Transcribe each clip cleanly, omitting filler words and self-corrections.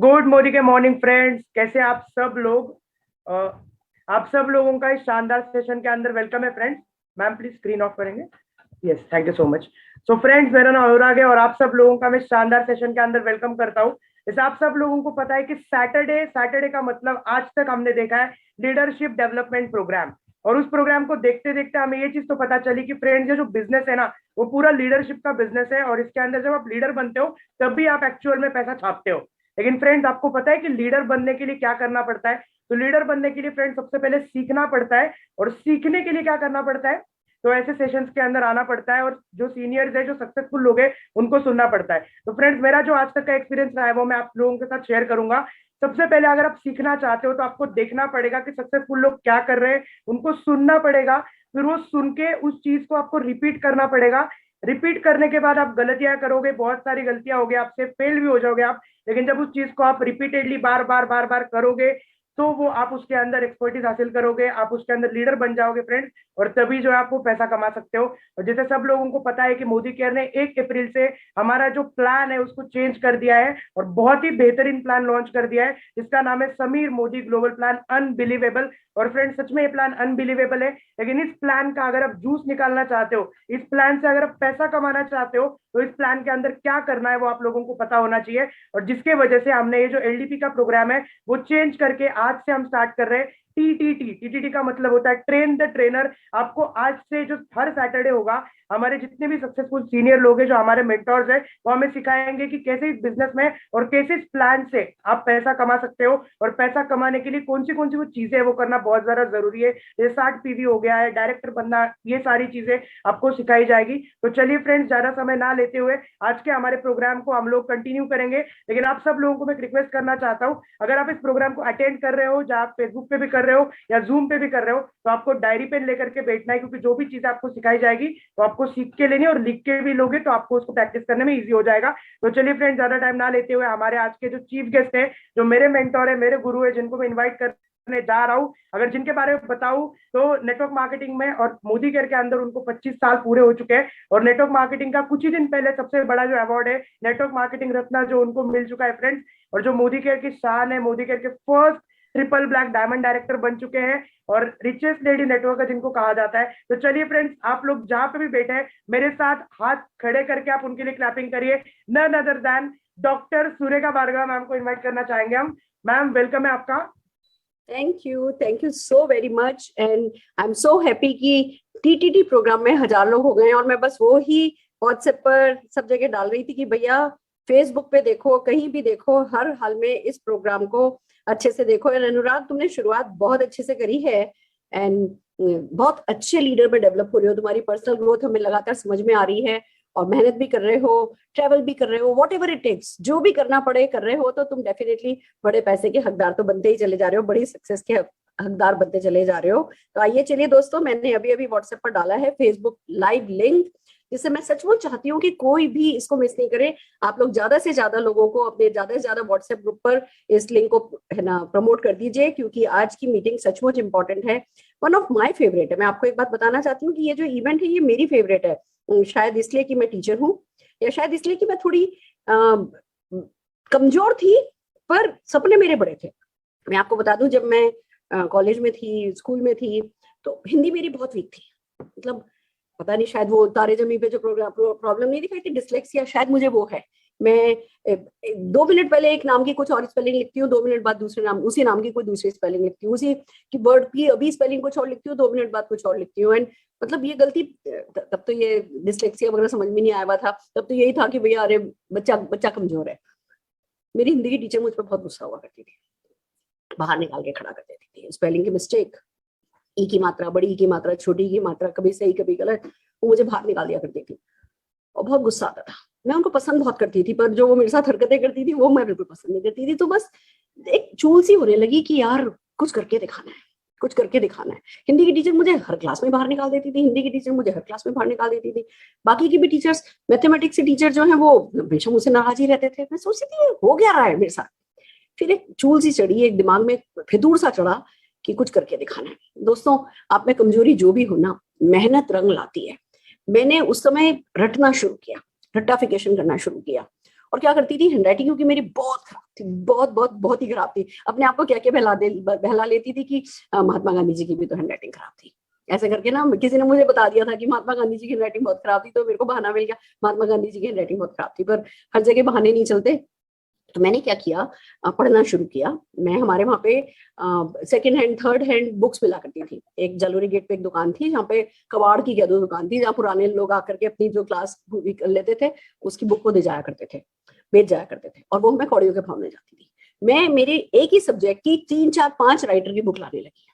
Good morning के morning friends, कैसे आप सब लोग। आप सब लोगों का इस शानदार सेशन के अंदर वेलकम है friends. Ma'am please screen off करेंगे। Yes, thank you so much. So friends, मेरा नाम अनुराग है और आप सब लोगों का मैं शानदार सेशन के अंदर वेलकम करता हूँ। जैसे आप सब लोगों को पता है कि सैटरडे सैटरडे का मतलब आज तक हमने देखा है लीडरशिप डेवलपमेंट प्रोग्राम। और उस प्रोग्राम को देखते देखते हमें ये चीज तो पता चली कि फ्रेंड्स, ये जो बिजनेस है ना, वो पूरा लीडरशिप का बिजनेस है। और इसके अंदर जब आप लीडर बनते हो तभी आप एक्चुअल में पैसा छापते हो। लेकिन फ्रेंड्स, आपको पता है कि लीडर बनने के लिए क्या करना पड़ता है? तो लीडर बनने के लिए फ्रेंड्स सबसे पहले सीखना पड़ता है। और सीखने के लिए क्या करना पड़ता है? तो ऐसे सेशंस के अंदर आना पड़ता है और जो सीनियर्स है, जो सक्सेसफुल लोग हैं, उनको सुनना पड़ता है। तो फ्रेंड्स, मेरा जो आज तक का एक्सपीरियंस रहा है वो मैं आप लोगों के साथ शेयर करूंगा। सबसे पहले अगर आप सीखना चाहते हो तो आपको देखना पड़ेगा कि सक्सेसफुल लोग क्या कर रहे हैं, उनको सुनना पड़ेगा। फिर वो सुन के उस चीज को आपको रिपीट करना पड़ेगा। रिपीट करने के बाद आप गलतियां करोगे, बहुत सारी गलतियां होगी, आपसे फेल भी हो जाओगे आप। लेकिन जब उस चीज को आप रिपीटेडली बार बार बार बार करोगे तो वो आप उसके अंदर एक्सपर्टीज हासिल करोगे, आप उसके अंदर लीडर बन जाओगे फ्रेंड्स। और तभी जो है आप वो पैसा कमा सकते हो। और जैसे सब लोगों को पता है कि मोदी केयर ने 1 अप्रैल से हमारा जो प्लान है उसको चेंज कर दिया है और बहुत ही बेहतरीन प्लान लॉन्च कर दिया है जिसका नाम है Sameer Modi global plan unbelievable. और फ्रेंड्स, सच में ये प्लान अनबिलीवेबल है। लेकिन इस प्लान का अगर आप जूस निकालना चाहते हो, इस प्लान से अगर आप पैसा कमाना चाहते हो, तो इस प्लान के अंदर क्या करना है वो आप लोगों को पता होना चाहिए। और जिसके वजह से हमने ये जो एलडीपी का प्रोग्राम है वो चेंज करके आज से हम स्टार्ट कर रहे हैं टीटीटी। टीटीटी का मतलब होता है ट्रेन द ट्रेनर। आपको आज से जो हर सैटरडे होगा, हमारे जितने भी सक्सेसफुल सीनियर लोग हैं, जो हमारे मेंटर्स हैं, वो हमें सिखाएंगे कि कैसे इस बिजनेस में और कैसे इस प्लान से आप पैसा कमा सकते हो। और पैसा कमाने के लिए कौन सी वो चीजें है वो करना बहुत ज्यादा जरूरी है। जैसे 60 PV हो गया है, डायरेक्टर बनना, ये सारी चीजें आपको सिखाई जाएगी। तो चलिए फ्रेंड्स, ज्यादा समय ना लेते हुए आज के हमारे प्रोग्राम को हम लोग कंटिन्यू करेंगे। लेकिन आप सब लोगों को मैं रिक्वेस्ट करना चाहता हूँ, अगर आप इस प्रोग्राम को अटेंड कर रहे हो, जहाँ आप फेसबुक पे भी कर रहे हो या जूम पे भी कर रहे हो, तो आपको डायरी पेन लेकर के बैठना है, क्योंकि जो भी चीजें आपको सिखाई जाएगी तो आपको सीख के लेनी, और लिख के भी लोगे तो आपको उसको प्रैक्टिस करने में इजी हो जाएगा। तो चलिए फ्रेंड्स, ज्यादा टाइम ना लेते हुए हमारे आज के जो चीफ गेस्ट है, जो मेरे मेंटोर है, मेरे गुरु है, जिनको मैं इन्वाइट करने जा रहा हूँ, अगर जिनके बारे में बताऊं तो नेटवर्क मार्केटिंग में और मोदी केयर के अंदर उनको 25 साल पूरे हो चुके हैं। और नेटवर्क मार्केटिंग का कुछ ही दिन पहले सबसे बड़ा जो अवार्ड है नेटवर्क मार्केटिंग रत्ना, जो उनको मिल चुका है फ्रेंड्स। और जो मोदी केयर की शान है, मोदी केयर के first triple black diamond director बन चुके हैं और रिचेस्ट लेडी नेटवर्कर जिनको कहा जाता है। तो चलिए फ्रेंड्स, आप लोग जहां पे भी बैठे हैं, मेरे साथ हाथ खड़े करके आप उनके लिए क्लैपिंग करिए। None other than doctor Surekha Bhargava ma'am को इनवाइट करना चाहेंगे हम। मैम, वेलकम है आपका। Thank you so very much and I am so happy कि टीटीटी प्रोग्राम में 1000 लोग हो गए हैं। और मैं बस वो ही व्हाट्सएप पर सब जगह डाल रही थी कि भैया फेसबुक पे देखो, कहीं भी देखो, हर हाल में इस प्रोग्राम को अच्छे से देखो। और अनुराग, तुमने शुरुआत बहुत अच्छे से करी है एंड बहुत अच्छे लीडर में डेवलप हो रहे हो। तुम्हारी पर्सनल ग्रोथ हमें लगातार समझ में आ रही है और मेहनत भी कर रहे हो, ट्रेवल भी कर रहे हो, वॉट एवर इट टेक्स, जो भी करना पड़े कर रहे हो, तो तुम डेफिनेटली बड़े पैसे के हकदार तो बनते ही चले जा रहे हो, बड़ी सक्सेस के हकदार बनते चले जा रहे हो। तो आइए चलिए दोस्तों, मैंने अभी अभी व्हाट्सएप पर डाला है फेसबुक लाइव लिंक, जिससे मैं सचमुच चाहती हूँ कि कोई भी इसको मिस नहीं करे। आप लोग ज्यादा से ज्यादा लोगों को अपने ज्यादा से ज्यादा व्हाट्सएप ग्रुप पर इस लिंक को है ना प्रमोट कर दीजिए, क्योंकि आज की मीटिंग सचमुच इंपॉर्टेंट है। वन ऑफ माई फेवरेट है। मैं आपको एक बात बताना चाहती हूँ कि ये जो इवेंट है ये मेरी फेवरेट है। शायद इसलिए कि मैं टीचर हूँ, या शायद इसलिए कि मैं थोड़ी कमजोर थी, पर सपने मेरे बड़े थे। मैं आपको बता दूं, जब मैं कॉलेज में थी, स्कूल में थी, तो हिंदी मेरी बहुत वीक थी। मतलब पता नहीं, शायद वो तारे जमी पे जो प्रॉब्लम नहीं दिखाई थी, डिसलेक्सिया, शायद मुझे वो है। मैं 2 मिनट पहले एक नाम की कुछ और स्पेलिंग लिखती हूँ, 2 मिनट बाद दूसरे नाम, उसी नाम की कोई दूसरी स्पेलिंग लिखती हूँ, उसी की वर्ड की अभी स्पेलिंग कुछ और लिखती हूँ, 2 मिनट बाद कुछ और लिखती हूँ। एंड मतलब ये गलती, तब तो ये डिसलेक्सिया वगैरह समझ में नहीं आया हुआ था, तब तो यही था कि भैया अरे बच्चा कमजोर है। मेरी हिंदी की टीचर मुझ पर बहुत गुस्सा हुआ करती थी, बाहर निकाल के खड़ा कर देती थी। स्पेलिंग की मिस्टेक, ई की मात्रा, बड़ी ई की मात्रा, छोटी की मात्रा, कभी सही कभी गलत, वो मुझे बाहर निकाल दिया करती थी और बहुत गुस्सा आता था। मैं उनको पसंद बहुत करती थी, पर जो वो मेरे साथ हरकतें करती थी वो मैं बिल्कुल पसंद नहीं करती थी। तो बस एक चूल सी होने लगी कि यार कुछ करके दिखाना है, कुछ करके दिखाना है। हिंदी की टीचर मुझे हर क्लास में बाहर निकाल देती थी, हिंदी की टीचर मुझे हर क्लास में बाहर निकाल देती थी। बाकी की भी टीचर्स, मैथमेटिक्स के टीचर जो है वो हमेशा मुझसे नाराज ही रहते थे। मैं सोचती थी हो क्या रहा है मेरे साथ। फिर एक चूल सी चढ़ी, एक दिमाग में फितूर सा चढ़ा कि कुछ करके दिखाना है। दोस्तों, आप में कमजोरी जो भी हो ना, मेहनत रंग लाती है। मैंने उस समय रटना शुरू किया, रट्टाफिकेशन करना शुरू किया और क्या करती थी, हैंडराइटिंग क्योंकि मेरी बहुत खराब थी, बहुत बहुत बहुत ही खराब थी, अपने आप को क्या क्या बहला लेती थी कि महात्मा गांधी जी की भी तो हैंडराइटिंग खराब थी, ऐसे करके ना किसी ने मुझे बता दिया था कि महात्मा गांधी जी की हैंडराइटिंग बहुत खराब थी, तो मेरे को बहाना मिल गया महात्मा गांधी जी की हैंडराइटिंग बहुत खराब थी। पर हर जगह बहाने नहीं चलते, तो मैंने क्या किया, पढ़ना शुरू किया। मैं हमारे वहाँ पे second hand third hand books मिला करती थी। एक जलोरी गेट पे एक दुकान थी जहाँ पे कबाड़ की क्या दो दुकान थी, जहाँ पुराने लोग आकर के अपनी जो क्लास कर लेते थे उसकी बुक को दे जाया करते थे, बेच जाया करते थे, और वो मैं कौड़ियों के भाव में जाती थी। मैं मेरे एक ही सब्जेक्ट की 3 4 5 राइटर की बुक लाने लगी।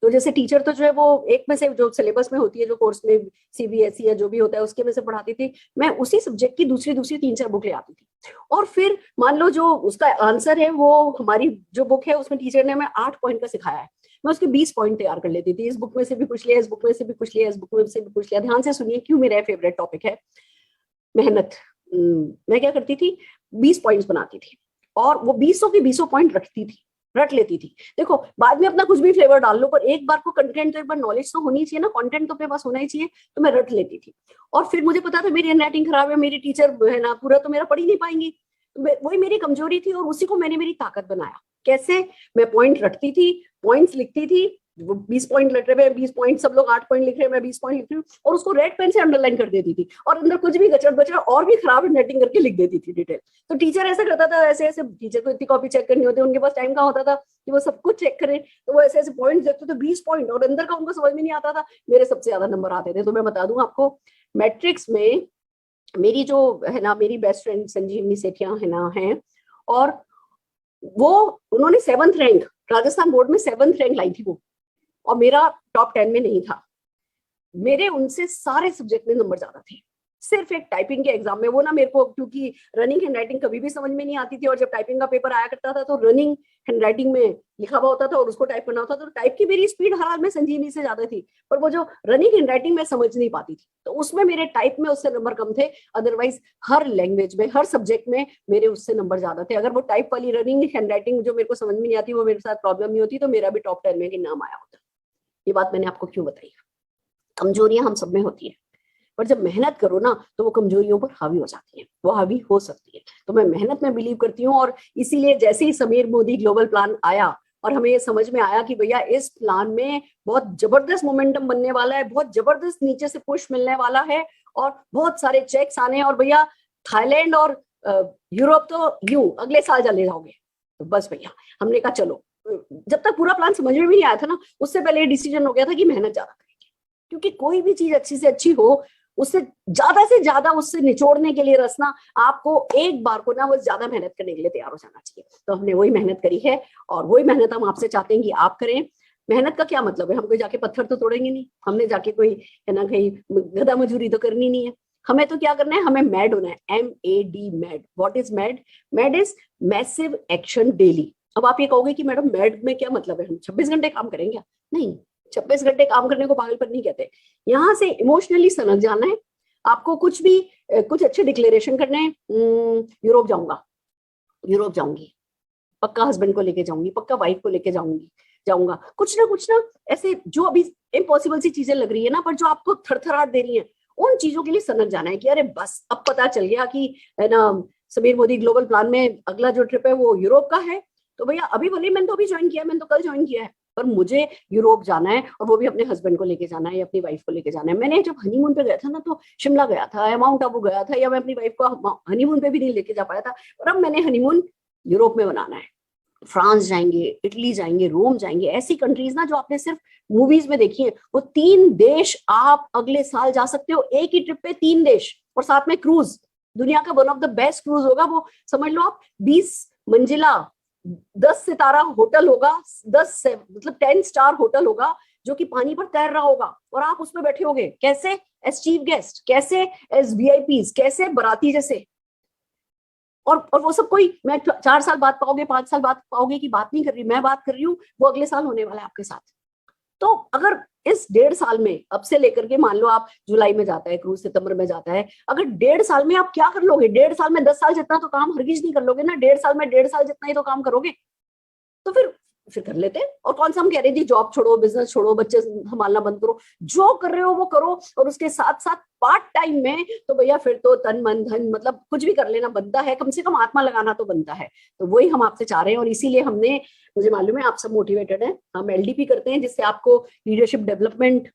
तो जैसे टीचर तो जो है वो एक में से जो सिलेबस में होती है, जो कोर्स में सीबीएसई या जो भी होता है उसके में से पढ़ाती थी, मैं उसी सब्जेक्ट की दूसरी दूसरी 3 4 बुक ले आती थी। और फिर मान लो जो उसका आंसर है वो हमारी जो बुक है उसमें टीचर ने हमें 8 पॉइंट का सिखाया है, मैं उसके 20 पॉइंट तैयार कर लेती थी। इस बुक में से भी पूछ लिया, इस बुक में से भी पूछ लिया, इस बुक में से भी पूछ लिया। ध्यान से सुनिए क्यों मेरा फेवरेट टॉपिक है मेहनत। मैं क्या करती थी, 20 पॉइंट्स बनाती थी और वो 20 के 20 पॉइंट रखती थी, रट लेती थी। देखो बाद में अपना कुछ भी फ्लेवर डाल लो, पर एक बार को कंटेंट तो एक बार नॉलेज तो होनी चाहिए ना, कंटेंट तो अपने पास होना ही चाहिए, तो मैं रट लेती थी। और फिर मुझे पता था मेरी हैंडराइटिंग खराब है, मेरी टीचर है ना पूरा तो मेरा पढ़ ही नहीं पाएंगी, वही मेरी कमजोरी थी और उसी को मैंने मेरी ताकत बनाया। कैसे, मैं पॉइंट रटती थी, पॉइंट्स लिखती थी, वो 20 पॉइंट लिख रहे हैं, 20 पॉइंट सब लोग 8 पॉइंट लिख रहे हैं, मैं 20 पॉइंट लिख रही हूँ, और उसको रेड पेन से अंडरलाइन कर देती थी और अंदर कुछ भी गचड़ बचड़ और भी खराब हैंडराइटिंग करके लिख देती थी डिटेल। तो टीचर ऐसा करता था, ऐसे ऐसे टीचर को इतनी कॉपी चेक करनी होती है, उनके पास टाइम कहाँ होता था कि वो सब कुछ चेक करें, तो वो ऐसे ऐसे पॉइंट देखते थे 20 पॉइंट, और अंदर का उनको समझ में नहीं आता था। मेरे सबसे ज्यादा नंबर आते थे। तो मैं बता दूं आपको, मैट्रिक्स में मेरी जो है ना, मेरी बेस्ट फ्रेंड संजीवनी सेठिया है ना है, और वो उन्होंने 7th रैंक राजस्थान बोर्ड में 7th रैंक लाई थी वो, और मेरा टॉप 10 में नहीं था। मेरे उनसे सारे सब्जेक्ट में नंबर ज्यादा थे, सिर्फ एक टाइपिंग के एग्जाम में। वो ना मेरे को, क्योंकि रनिंग हैंडराइटिंग कभी भी समझ में नहीं आती थी, और जब टाइपिंग का पेपर आया करता था तो रनिंग हैंडराइटिंग में लिखा हुआ होता था और उसको टाइप करना होता था, तो टाइप की मेरी स्पीड हर हाल में संजीवनी से ज्यादा थी, पर वो जो रनिंग हैंडराइटिंग में समझ नहीं पाती थी, तो उसमें मेरे टाइप में उससे नंबर कम थे। अदरवाइज हर लैंग्वेज में, हर सब्जेक्ट में मेरे उससे नंबर ज्यादा थे। अगर वो टाइप वाली रनिंग हैंडराइटिंग जो मेरे को समझ में नहीं आती, वो मेरे साथ प्रॉब्लम नहीं होती, तो मेरा भी टॉप 10 में नाम आया होता। ये बात मैंने आपको क्यों बताई। कमजोरियां हम सब में होती है, पर जब मेहनत करो ना तो वो कमजोरियों पर हावी हो जाती है, वो हावी हो सकती है। तो मैं मेहनत में बिलीव करती हूँ, और इसीलिए जैसे ही समीर मोदी ग्लोबल प्लान आया और हमें ये समझ में आया कि भैया इस प्लान में बहुत जबरदस्त मोमेंटम बनने वाला है, बहुत जबरदस्त नीचे से पुश मिलने वाला है, और बहुत सारे चेक्स आने, और भैया थाईलैंड और यूरोप तो यूं अगले साल चले जाओगे, तो बस भैया हमने कहा चलो। जब तक पूरा प्लान समझ में भी नहीं आया था ना, उससे पहले डिसीजन हो गया था कि मेहनत ज्यादा करेंगे, क्योंकि कोई भी चीज अच्छी से अच्छी हो, उससे ज्यादा उससे निचोड़ने के लिए रसना, आपको एक बार को ना वो ज्यादा मेहनत करने के लिए तैयार हो जाना चाहिए। तो हमने वही मेहनत करी है, और वही मेहनत हम आपसे चाहते हैं कि आप करें। मेहनत का क्या मतलब है, हम कोई जाके पत्थर तो तोड़ेंगे नहीं, हमने जाके कोई है ना कहीं गधा मजूरी तो करनी नहीं है। हमें तो क्या करना है, हमें मैड होना है, MAD mad. What is mad? Mad is massive action daily. अब आप ये कहोगे कि मैडम मैड में क्या मतलब है, हम 26 घंटे काम करेंगे? नहीं, 26 घंटे काम करने को पागलपन नहीं कहते। यहाँ से इमोशनली सनक जाना है आपको। कुछ भी कुछ अच्छे डिक्लेरेशन करने हैं, यूरोप जाऊंगा, यूरोप जाऊंगी, पक्का हस्बैंड को लेके जाऊंगी, पक्का वाइफ को लेके जाऊंगा, कुछ ना ऐसे जो अभी इम्पॉसिबल सी चीजें लग रही है ना, पर जो आपको थरथराहट दे रही है, उन चीजों के लिए सनक जाना है कि अरे बस अब पता चल गया कि है ना समीर मोदी ग्लोबल प्लान में अगला जो ट्रिप है वो यूरोप का है। तो भैया अभी भले मैंने तो अभी ज्वाइन किया है, मैंने तो कल ज्वाइन किया है, पर मुझे यूरोप जाना है, और वो भी अपने हस्बैंड को लेके जाना है या अपनी वाइफ को लेके जाना है। मैंने जब हनीमून पे गया था ना, तो शिमला गया था या माउंट आबू गया था, या मैं अपनी वाइफ को हनीमून पे भी नहीं लेके जा पाया था, और अब मैंने हनीमून यूरोप में बनाना है। फ्रांस जाएंगे, इटली जाएंगे, रोम जाएंगे, ऐसी कंट्रीज ना जो आपने सिर्फ मूवीज में देखी है। वो 3 देश आप अगले साल जा सकते हो, एक ही ट्रिप पे 3 देश, और साथ में क्रूज। दुनिया का one of the best cruise होगा वो, समझ लो आप 20 मंजिला 10 सितारा होटल होगा, 10 स्टार होटल होगा, जो कि पानी पर तैर रहा होगा, और आप उसमें बैठे होगे। कैसे? एज चीफ गेस्ट, कैसे एज VIPs, कैसे बराती जैसे। और वो सब कोई मैं 4 साल बाद पाओगे, 5 साल बाद पाओगे की बात नहीं कर रही, मैं बात कर रही हूँ वो अगले साल होने वाला है आपके साथ। तो अगर इस 1.5 साल में, अब से लेकर के मान लो आप जुलाई में जाता है क्रूज, सितंबर में जाता है, अगर 1.5 साल में आप क्या कर लोगे? 1.5 साल में 10 साल जितना तो काम हरगिज नहीं कर लोगे ना, 1.5 साल में 1.5 साल जितना ही तो काम करोगे। तो फिर फिर कर लेते हैं। और कौन सा हम कह रहे हैं जी जॉब छोड़ो, बिजनेस छोड़ो, बच्चे संभालना बंद करो, जो कर रहे हो वो करो, और उसके साथ साथ पार्ट टाइम में तो भैया फिर तो तन मन धन मतलब कुछ भी कर लेना बनता है, कम से कम आत्मा लगाना तो बनता है। तो वही हम आपसे चाह रहे हैं, और इसीलिए हमने, मुझे मालूम है आप सब मोटिवेटेड हैं, हम एलडीपी करते हैं जिससे आपको लीडरशिप डेवलपमेंट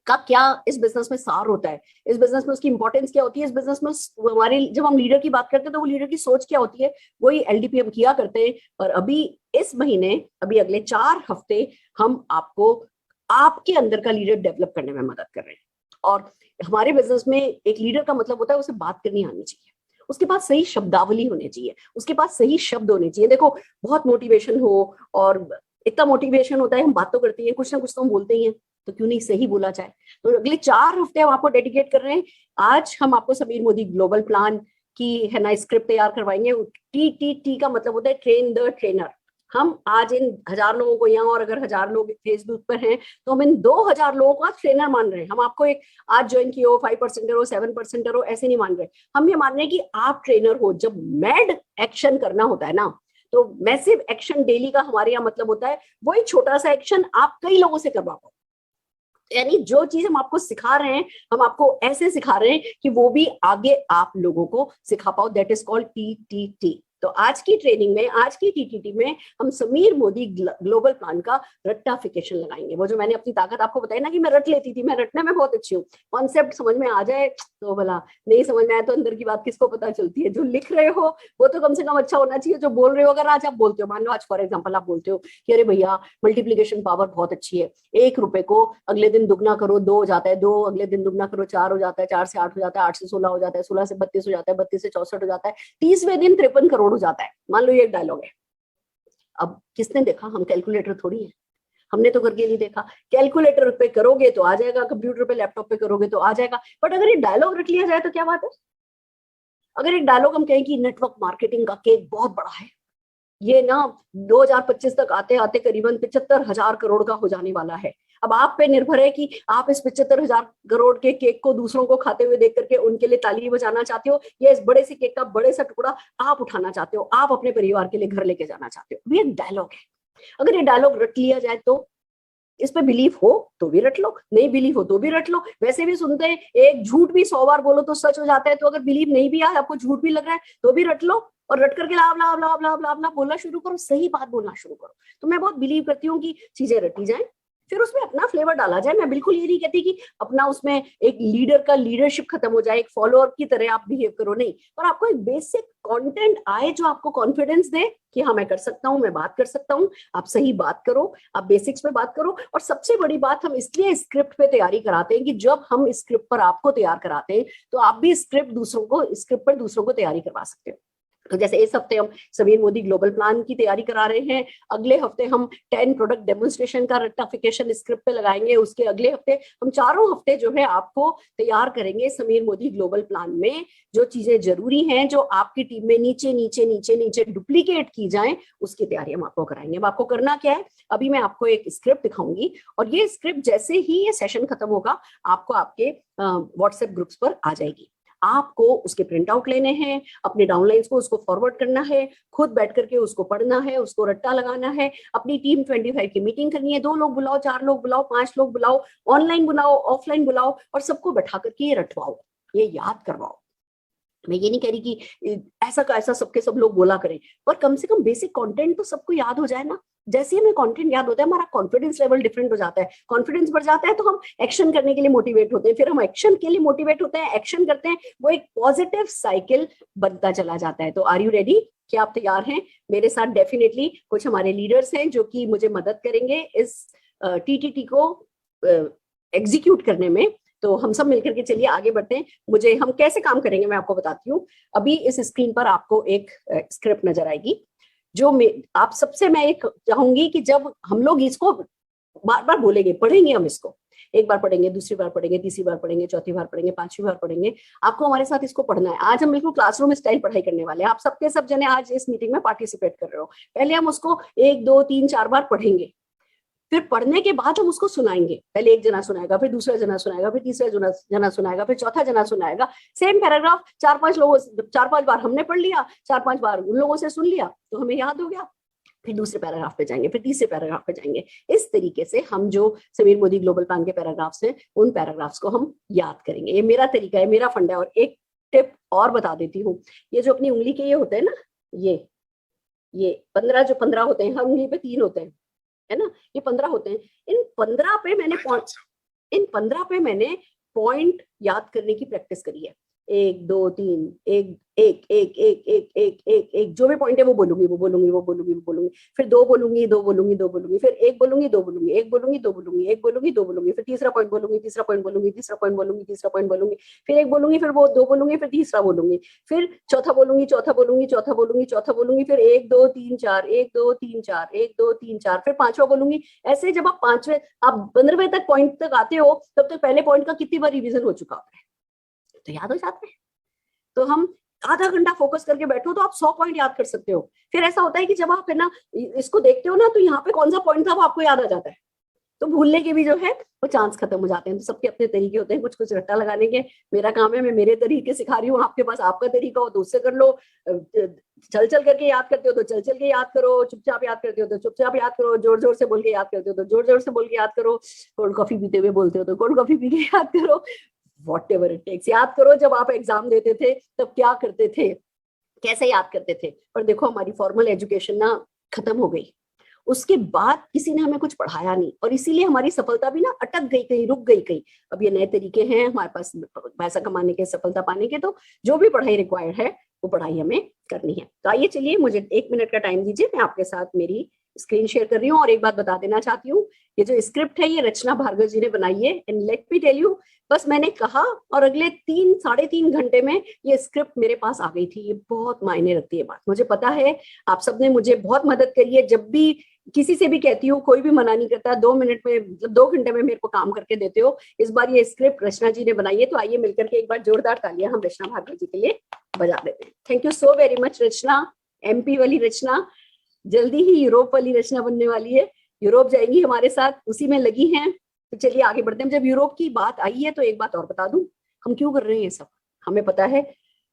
का क्या इस बिजनेस में सार होता है, इस बिजनेस में उसकी इंपॉर्टेंस क्या होती है, इस बिजनेस में हमारी जब हम लीडर की बात करते हैं तो वो लीडर की सोच क्या होती है, वही एलडीपी हम किया करते हैं। और अभी इस महीने, अभी अगले 4 हफ्ते हम आपको आपके अंदर का लीडर डेवलप करने में मदद कर रहे हैं। और हमारे बिजनेस में एक लीडर का मतलब होता है उसे बात करनी आनी चाहिए, उसके पास सही शब्दावली होनी चाहिए, उसके पास सही शब्द होने चाहिए। देखो बहुत मोटिवेशन हो, और इतना मोटिवेशन होता है, हम बात तो करते हैं, कुछ ना कुछ तो हम बोलते ही हैं, तो क्यों नहीं सही बोला जाए। तो अगले 4 हफ्ते हम आपको डेडिकेट कर रहे हैं। आज हम आपको समीर मोदी ग्लोबल प्लान की है ना स्क्रिप्ट तैयार करवाएंगे। टी का मतलब होता है ट्रेन द ट्रेनर। हम आज इन 1000 लोगों को यहाँ, और अगर 1000 लोग फेसबुक पर हैं तो हम इन 2000 लोगों को आज ट्रेनर मान रहे हैं। हम आपको एक आज ज्वाइन किए हो, 5% हो, 7% हो, ऐसे नहीं मान रहे। हम ये मान रहे हैं कि आप ट्रेनर हो। जब मैड एक्शन करना होता है ना, तो मैसिव एक्शन डेली का हमारे यहाँ मतलब होता है वही छोटा सा एक्शन आप कई लोगों से करवा पाओ। यानी जो चीज हम आपको सिखा रहे हैं, हम आपको ऐसे सिखा रहे हैं कि वो भी आगे आप लोगों को सिखा पाओ। That is called TTT. तो आज की ट्रेनिंग में, आज की टीटीटी में हम समीर मोदी ग्लोबल प्लान का रट्टाफिकेशन लगाएंगे। वो जो मैंने अपनी ताकत आपको बताई ना कि मैं रट लेती थी, मैं रटने में बहुत अच्छी हूँ। कॉन्सेप्ट समझ में आ जाए तो भला, नहीं समझ में आए तो अंदर की बात किसको पता चलती है। जो लिख रहे हो वो तो कम से कम अच्छा होना चाहिए, जो बोल रहे हो, अगर आज आप बोलते हो, मान लो आज फॉर एग्जाम्पल आप बोलते हो कि अरे भैया मल्टीप्लीकेशन पावर बहुत अच्छी है, 1 रुपए को अगले दिन दुगना करो 2 हो जाता है, 2 अगले दिन दुगना करो 4 हो जाता है, 4 से 8 हो जाता है, 8 से 16 हो जाता है, 16 से 32 हो जाता है, 32 से 64 हो जाता है, 30वें दिन 53 करोड़ हो जाता है। मान लो ये एक डायलॉग है। अब किसने देखा? हम कैलकुलेटर थोड़ी है, हमने तो करके नहीं देखा। कैलकुलेटर पे करोगे तो आ जाएगा, कंप्यूटर पे लैपटॉप पे करोगे तो आ जाएगा। बट अगर ये डायलॉग रट लिया जाए तो क्या बात है? अगर एक डायलॉग हम कहें कि नेटवर्क मार्केटिंग का केक बहुत बड़ा है, ये ना 2025 तक आते आते करीबन 75,000 करोड़ का हो जाने वाला है। अब आप पे निर्भर है कि आप इस 75,000 करोड़ के केक को दूसरों को खाते हुए देख करके उनके लिए ताली बजाना चाहते हो, या इस बड़े से केक का बड़े सा टुकड़ा आप उठाना चाहते हो, आप अपने परिवार के लिए घर लेके जाना चाहते हो। ये डायलॉग है। अगर ये डायलॉग रट लिया जाए तो इस पे बिलीव हो तो भी रट लो, नहीं बिलीव हो तो भी रट लो। वैसे भी सुनते हैं एक झूठ भी 100 बार बोलो तो सच हो जाता है। तो अगर बिलीव नहीं भी आया, आपको झूठ भी लग रहा है, तो भी रट लो, और रट करके लाभ लाभ लाभ लाभ लाभ लाभ बोलना शुरू करो, सही बात बोलना शुरू करो। तो मैं बहुत बिलीव करती हूँ कि चीजें रटी जाए, फिर उसमें अपना फ्लेवर डाला जाए। मैं बिल्कुल ये नहीं कहती कि अपना उसमें एक लीडर का लीडरशिप खत्म हो जाए, एक फॉलोअर की तरह आप बिहेव करो, नहीं, पर आपको एक बेसिक कंटेंट आए जो आपको कॉन्फिडेंस दे कि हाँ मैं कर सकता हूँ, मैं बात कर सकता हूँ। आप सही बात करो, आप बेसिक्स पे बात करो। और सबसे बड़ी बात, हम इसलिए स्क्रिप्ट पे तैयारी कराते हैं कि जब हम स्क्रिप्ट पर आपको तैयार कराते हैं तो आप भी स्क्रिप्ट पर दूसरों को तैयारी करवा सकते हो। तो जैसे इस हफ्ते हम समीर मोदी ग्लोबल प्लान की तैयारी करा रहे हैं, अगले हफ्ते हम 10 प्रोडक्ट डेमोन्स्ट्रेशन का रट्टाफिकेशन स्क्रिप्ट पे लगाएंगे, उसके अगले हफ्ते हम चारों हफ्ते जो है आपको तैयार करेंगे समीर मोदी ग्लोबल प्लान में जो चीजें जरूरी हैं, जो आपकी टीम में नीचे नीचे नीचे नीचे डुप्लीकेट की जाए, उसकी तैयारी हम आपको कराएंगे। अब आपको करना क्या है, अभी मैं आपको एक स्क्रिप्ट दिखाऊंगी, और ये स्क्रिप्ट जैसे ही ये सेशन खत्म होगा आपको आपके व्हाट्सएप ग्रुप्स पर आ जाएगी। आपको उसके प्रिंट आउट लेने हैं, अपने डाउनलाइंस को उसको फॉरवर्ड करना है, खुद बैठ करके उसको पढ़ना है, उसको रट्टा लगाना है, अपनी टीम 25 की मीटिंग करनी है। 2 लोग बुलाओ, 4 लोग बुलाओ, 5 लोग बुलाओ, ऑनलाइन बुलाओ, ऑफलाइन बुलाओ, और सबको बैठा करके ये रटवाओ, ये याद करवाओ। मैं ये नहीं कह रही कि ऐसा का ऐसा सबके सब लोग बोला करें, पर कम से कम बेसिक कंटेंट तो सबको याद हो जाए ना। जैसे हमें कंटेंट याद होता है, हमारा कॉन्फिडेंस लेवल डिफरेंट हो जाता है, कॉन्फिडेंस बढ़ जाता है, तो हम एक्शन करने के लिए मोटिवेट होते हैं, फिर हम एक्शन के लिए मोटिवेट होते हैं, एक्शन करते हैं, वो एक पॉजिटिव साइकिल बनता चला जाता है। तो आर यू रेडी? क्या आप तैयार हैं? मेरे साथ डेफिनेटली कुछ हमारे लीडर्स हैं जो कि मुझे मदद करेंगे इस टीटीटी को एग्जीक्यूट करने में। तो हम सब मिलकर के चलिए आगे बढ़ते हैं। हम कैसे काम करेंगे मैं आपको बताती हूँ। अभी इस स्क्रीन पर आपको एक स्क्रिप्ट नजर आएगी, जो आप सबसे मैं एक चाहूंगी कि जब हम लोग इसको बार बार बोलेंगे, पढ़ेंगे, हम इसको एक बार पढ़ेंगे, दूसरी बार पढ़ेंगे, तीसरी बार पढ़ेंगे, चौथी बार पढ़ेंगे, 5वीं बार पढ़ेंगे, आपको हमारे साथ इसको पढ़ना है। आज हम बिल्कुल क्लासरूम स्टाइल पढ़ाई करने वाले हैं। आप सबके सब जने आज इस मीटिंग में पार्टिसिपेट कर रहे हो। पहले हम उसको 1 2 3 4 बार पढ़ेंगे, फिर पढ़ने के बाद हम उसको सुनाएंगे। पहले एक जना सुनाएगा, फिर दूसरा जना सुनाएगा, फिर तीसरा जना सुनाएगा, फिर चौथा जना सुनाएगा। सेम पैराग्राफ 4-5 बार हमने पढ़ लिया, 4-5 बार उन लोगों से सुन लिया, तो हमें याद हो गया। फिर दूसरे पैराग्राफ पे जाएंगे, फिर तीसरे पैराग्राफ पे जाएंगे। इस तरीके से हम जो समीर मोदी ग्लोबल प्लान के पैराग्राफ्स हैं उन पैराग्राफ्स को हम याद करेंगे। ये मेरा तरीका है, मेरा फंडा है। और एक टिप और बता देती हूँ, ये जो अपनी उंगली के ये होते हैं ना, ये 15 जो 15 होते हैं, हर उंगली पे 3 होते हैं, है ना, ये 15 होते हैं। इन 15 पे मैंने पॉइंट याद करने की प्रैक्टिस करी है। 1 2 3, एक एक एक एक एक एक एक एक जो भी पॉइंट है वो बोलूंगी, वो बोलूंगी, वो बोलूंगी, वो बोलूंगी, फिर 2 बोलूंगी, 2 बोलूंगी, 2 बोलूंगी, फिर 1 बोलूंगी, 2 बोलूंगी, 1 बोलूंगी, 2 बोलूंगी, 1 बोलूंगी, 2 बोलूंगी, फिर तीसरा पॉइंट बोलूंगी, तीसरा पॉइंट बोलूंगी, तीसरा पॉइंट बोलूंगी, तीसरा पॉइंट बोलूंगी, फिर 1 बोलूंगी, फिर वो 2 बोलूंगी, फिर तीसरा बोलूंगी, फिर चौथा बोलूंगी, चौथा बोलूंगी, चौथा बोलूंगी, चौथा बोलूंगी, फिर 1 2 3 4, 1 2 3 4, 1 2 3 4, फिर पांचवा बोलूंगी। ऐसे जब आप 15वें तक पॉइंट तक आते हो, तब तक पहले पॉइंट का कितनी बार रिवीजन हो चुका होता है, तो याद हो जाता है। तो हम आधा घंटा फोकस करके बैठो तो आप 100 पॉइंट याद कर सकते हो। फिर ऐसा होता है कि जब आप है ना इसको देखते हो ना, तो यहाँ पे कौन सा पॉइंट था वो आपको याद आ जाता है, तो भूलने के भी जो है वो चांस खत्म हो जाते हैं। तो सबके अपने तरीके होते हैं, कुछ कुछ रट्टा लगाने के। मेरा काम है, मैं मेरे तरीके सिखा रही हूँ, आपके पास आपका तरीका हो तो उससे कर लो। चल चल करके याद करते हो तो चल चल के याद करो, चुपचाप याद करते हो तो चुपचाप याद करो, जोर जोर से बोल के याद करते हो तो जोर जोर से बोल के याद करो, कोल्ड कॉफी पीते हुए बोलते हो तो कोल्ड कॉफी पी के याद करो, व्हाटएवर इट टेक्स। याद करो जब आप एग्जाम देते थे तब क्या करते थे, कैसे याद करते थे। पर देखो हमारी फॉर्मल एजुकेशन ना खत्म हो गई, उसके बाद किसी ने हमें कुछ पढ़ाया नहीं, और इसीलिए हमारी सफलता भी ना अटक गई, कहीं रुक गई कहीं। अब ये नए तरीके हैं हमारे पास पैसा कमाने के, सफलता पाने के, तो जो भी पढ़ाई रिक्वायर्ड है वो पढ़ाई हमें करनी है। तो आइए चलिए, मुझे 1 मिनट का टाइम दीजिए, मैं आपके साथ मेरी स्क्रीन शेयर कर रही हूँ। और एक बात बता देना चाहती हूँ, ये जो स्क्रिप्ट है ये रचना भार्गव जी ने बनाई है। And let me tell you, बस मैंने कहा और अगले 3-3.5 घंटे में ये स्क्रिप्ट मेरे पास आ गई थी। ये बहुत मायने रखती है बात, मुझे पता है आप सबने मुझे बहुत मदद करी है। जब भी किसी से भी कहती हूँ, कोई भी मना नहीं करता, 2 मिनट में, मतलब 2 घंटे में मेरे को काम करके देते हो। इस बार ये स्क्रिप्ट रचना जी ने बनाई है, तो आइए मिलकर के एक बार जोरदार तालियां हम रचना भार्गव जी के लिए बजा देते हैं। Thank you so very much Rachna, MP वाली रचना। जल्दी ही यूरोप वाली रचना बनने वाली है, यूरोप जाएंगी हमारे साथ, उसी में लगी हैं। तो चलिए आगे बढ़ते हैं। जब यूरोप की बात आई है तो एक बात और बता दूं, हम क्यों कर रहे हैं ये सब। हमें पता है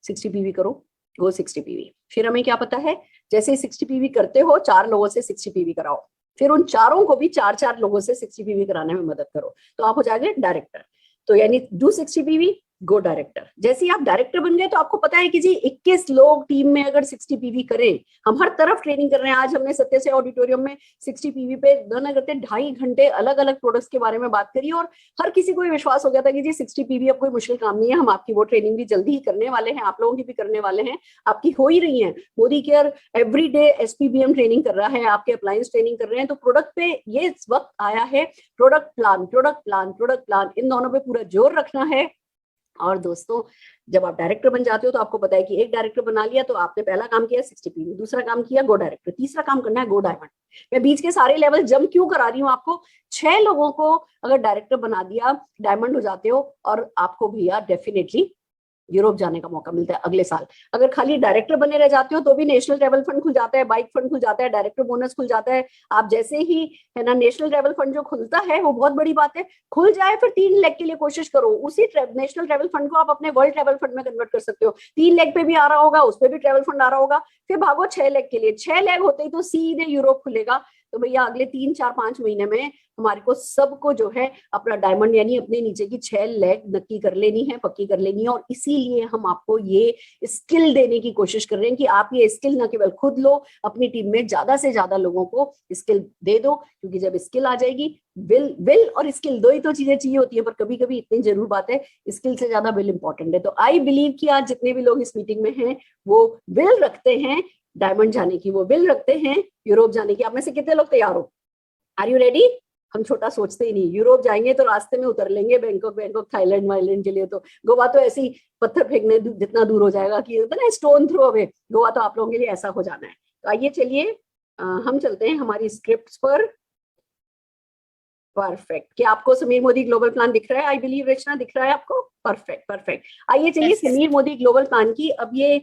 60 PV करो, गो 60 PV। फिर हमें क्या पता है, जैसे 60 PV करते हो 4 लोगों से 60 PV कराओ, फिर उन चारों को भी 4-4 लोगों से 60 PV कराने में मदद करो, तो आप हो जाएंगे डायरेक्टर। तो यानी डू 60 PV, गो डायरेक्टर। जैसे ही आप डायरेक्टर बन गए तो आपको पता है कि जी 21 लोग टीम में अगर 60 PV करें, हम हर तरफ ट्रेनिंग कर रहे हैं। आज हमने सत्य से ऑडिटोरियम में 60 PV पे न करते 2.5 घंटे अलग अलग प्रोडक्ट्स के बारे में बात करी, और हर किसी को विश्वास हो गया था कि जी 60 PV अब कोई मुश्किल काम नहीं है। हम आपकी वो ट्रेनिंग भी जल्दी ही करने वाले हैं, आप लोगों की भी करने वाले हैं, आपकी हो ही रही है। Modi care everyday SPBM training कर रहा है, आपके अप्लायंस ट्रेनिंग कर रहे हैं। तो प्रोडक्ट पे ये इस वक्त आया है, product plan, product plan, product plan, इन दोनों पे पूरा जोर रखना है। और दोस्तों, जब आप डायरेक्टर बन जाते हो तो आपको पता है कि एक डायरेक्टर बना लिया तो आपने पहला काम किया 60 PV, दूसरा काम किया गो डायरेक्टर, तीसरा काम करना है गो डायमंड। मैं बीच के सारे लेवल जम क्यों करा रही हूँ आपको, 6 लोगों को अगर डायरेक्टर बना दिया, डायमंड हो जाते हो, और आपको भैया डेफिनेटली यूरोप जाने का मौका मिलता है अगले साल। अगर खाली डायरेक्टर बने रह जाते हो तो भी नेशनल ट्रैवल फंड खुल जाता है, बाइक फंड खुल जाता है, डायरेक्टर बोनस खुल जाता है। आप जैसे ही है ना, नेशनल ट्रैवल फंड जो खुलता है वो बहुत बड़ी बात है, खुल जाए फिर 3 लाख के लिए कोशिश करो, उसी नेशनल ट्रैवल फंड को आप अपने वर्ल्ड ट्रैवल फंड में कन्वर्ट कर सकते हो। 3 लाख पे भी आ रहा होगा, उस पर भी ट्रैवल फंड आ रहा होगा, फिर भागो 6 लाख के लिए। 6 लाख होते ही तो सीधे यूरोप खुलेगा। तो भैया अगले 3-4-5 महीने में हमारे को सबको जो है अपना डायमंड यानी अपने नीचे की 6 लाख नक्की कर लेनी है, पक्की कर लेनी है। और इसीलिए हम आपको ये स्किल देने की कोशिश कर रहे हैं कि आप ये स्किल न केवल खुद लो, अपनी टीम में ज्यादा से ज्यादा लोगों को स्किल दे दो, क्योंकि जब स्किल आ जाएगी, विल और स्किल, दो ही तो चीजें चाहिए होती है, पर कभी कभी इतनी जरूर बात है, स्किल से ज्यादा विल इंपॉर्टेंट है। तो आई बिलीव कि आज जितने भी लोग इस मीटिंग में हैं वो विल रखते हैं डायमंड जाने की, वो विल रखते हैं यूरोप जाने की। आप में से कितने लोग तैयार हो? Are you ready? हम छोटा सोचते ही नहीं, यूरोप जाएंगे तो रास्ते में उतर लेंगे बैंकॉक थाईलैंड वाईलैंड के लिए। तो गोवा तो ऐसे ही पत्थर फेंकने जितना दूर हो जाएगा कि ना स्टोन थ्रो अवे, गोवा तो आप लोगों के लिए ऐसा हो जाना है। तो आइए चलिए हम चलते हैं हमारी स्क्रिप्ट पर। परफेक्ट। क्या आपको समीर मोदी ग्लोबल प्लान दिख रहा है? आई बिलीव रचना दिख रहा है आपको? Perfect perfect. आइए चलिए समीर मोदी ग्लोबल प्लान की अब ये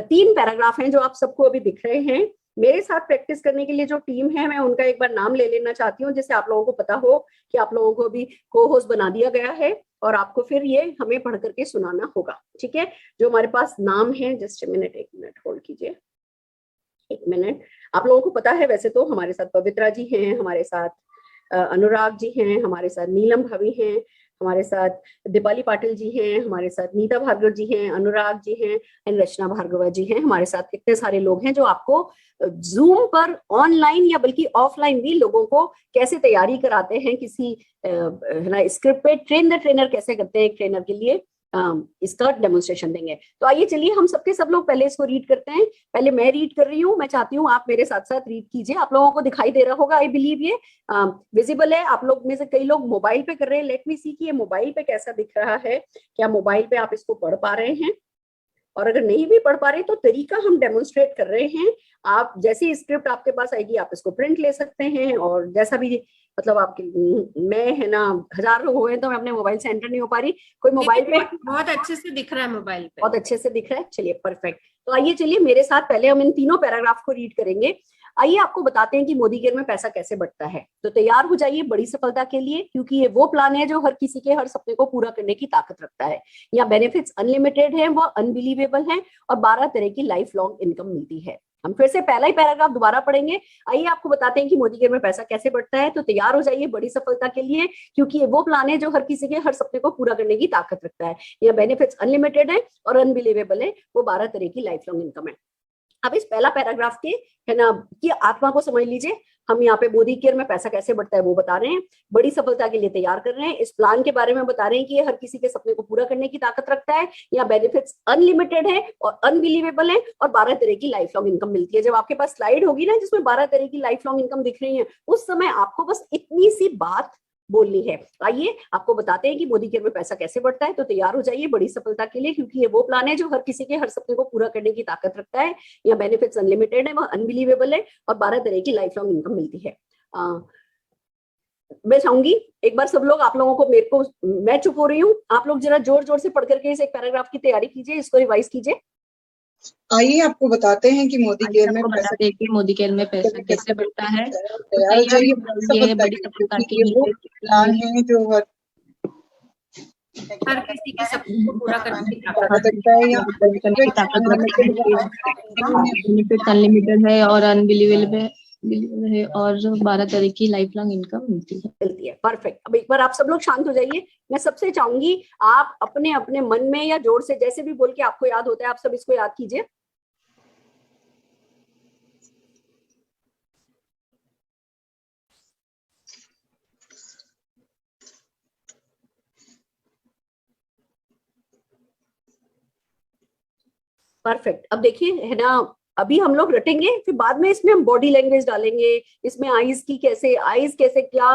3 पैराग्राफ हैं जो आप सबको अभी दिख रहे हैं। मेरे साथ प्रैक्टिस करने के लिए जो टीम है, मैं उनका एक बार नाम ले लेना चाहती हूँ, जिससे आप लोगों को पता हो कि आप लोगों को भी को होस्ट बना दिया गया है और आपको फिर ये हमें पढ़ करके सुनाना होगा। ठीक है, जो हमारे पास नाम है, जस्ट 1 मिनट होल्ड कीजिए। एक मिनट, आप लोगों को पता है वैसे तो हमारे साथ पवित्रा जी हैं, हमारे साथ अनुराग जी हैं, हमारे साथ नीलम भाभी हैं, हमारे साथ दीपाली पाटिल जी हैं, हमारे साथ नीता भार्गव जी हैं, अनुराग जी हैं एंड रचना भार्गव जी हैं। हमारे साथ इतने सारे लोग हैं जो आपको जूम पर ऑनलाइन या बल्कि ऑफलाइन भी लोगों को कैसे तैयारी कराते हैं, किसी स्क्रिप्ट पे ट्रेन द ट्रेनर कैसे करते हैं एक ट्रेनर के लिए, इसका डेमोन्स्ट्रेशन देंगे। तो आइए चलिए हम सबके सब लोग पहले इसको रीड करते हैं। पहले मैं रीड कर रही हूँ, मैं चाहती हूँ आप मेरे साथ साथ रीड कीजिए। आप लोगों को दिखाई दे रहा होगा, आई बिलीव ये विजिबल है। आप लोग में से कई लोग मोबाइल पे कर रहे हैं, लेट मी सी कि ये मोबाइल पे कैसा दिख रहा है, क्या मोबाइल पे आप इसको पढ़ पा रहे हैं, और अगर नहीं भी पढ़ पा रहे तो तरीका हम डेमोन्स्ट्रेट कर रहे हैं। आप जैसी स्क्रिप्ट आपके पास आएगी आप इसको प्रिंट ले सकते हैं, और जैसा भी मतलब आपके, मैं है ना 1000 लोग हुए तो मैं अपने मोबाइल से एंटर नहीं हो पा रही। कोई मोबाइल पे बहुत अच्छे से दिख रहा है, मोबाइल पे बहुत अच्छे से दिख रहा है, चलिए परफेक्ट। तो आइए चलिए मेरे साथ पहले हम इन तीनों पैराग्राफ को रीड करेंगे। आइए आपको बताते हैं कि मोदी केयर में पैसा कैसे बढ़ता है। तो तैयार हो जाइए बड़ी सफलता के लिए, क्योंकि ये वो प्लान है जो हर किसी के हर सपने को पूरा करने की ताकत रखता है। यहाँ बेनिफिट्स अनलिमिटेड है, वो अनबिलीवेबल है, और 12 तरह की लाइफ लॉन्ग इनकम मिलती है। हम फिर से पहला ही पैराग्राफ दोबारा पढ़ेंगे। आइए आपको बताते हैं कि मोदी केयर में पैसा कैसे बढ़ता है। तो तैयार हो जाइए बड़ी सफलता के लिए, क्योंकि ये वो प्लान है जो हर किसी के हर सपने को पूरा करने की ताकत रखता है। यह बेनिफिट्स अनलिमिटेड है और अनबिलीवेबल है, वो 12 तरह की लाइफ लॉन्ग इनकम है। अब इस पहला पैराग्राफ के है ना की आत्मा को समझ लीजिए। हम यहाँ पे मोदी केयर में पैसा कैसे बढ़ता है वो बता रहे हैं, बड़ी सफलता के लिए तैयार कर रहे हैं, इस प्लान के बारे में बता रहे हैं कि ये हर किसी के सपने को पूरा करने की ताकत रखता है, या बेनिफिट्स अनलिमिटेड है और अनबिलीवेबल है, और 12 तरह की लाइफ लॉन्ग इनकम मिलती है। जब आपके पास स्लाइड होगी ना जिसमें 12 तरह की लाइफ लॉन्ग इनकम दिख रही है, उस समय आपको बस इतनी सी बात बोलनी है। आइए आपको बताते हैं कि मोदी केयर में पैसा कैसे बढ़ता है। तो तैयार हो जाइए बड़ी सफलता के लिए, क्योंकि ये वो प्लान है जो हर किसी के हर सपने को पूरा करने की ताकत रखता है। यह बेनिफिट्स अनलिमिटेड है, वह अनबिलीवेबल है, और 12 तरह की लाइफ लॉन्ग इनकम मिलती है। मैं चाहूंगी एक बार सब लोग, आप लोगों को, मेरे को, मैं चुप हो रही हूँ, आप लोग जरा जोर जोर से पढ़ करके इस एक पैराग्राफ की तैयारी कीजिए, इसको रिवाइज कीजिए। आइए आपको बताते हैं कि मोदी केयर में पैसा कैसे बढ़ता है। तैयार हो जाइए बड़ी सफलता के लिए, वो प्लान है जो हर किसी के सपने को पूरा करने की ताकत अनलिमिटेड है और अनबिलीवेबल है, और 12 तरह की लाइफ लॉन्ग इनकम मिलती है। परफेक्ट। अब एक बार आप सब लोग शांत हो जाइए। मैं सबसे चाहूंगी आप अपने अपने मन में या जोर से जैसे भी बोल के आपको याद होता है, आप सब इसको याद कीजिए। परफेक्ट। अब देखिए है ना, अभी हम लोग रटेंगे, फिर बाद में इसमें हम बॉडी लैंग्वेज डालेंगे, इसमें आईज कैसे क्या,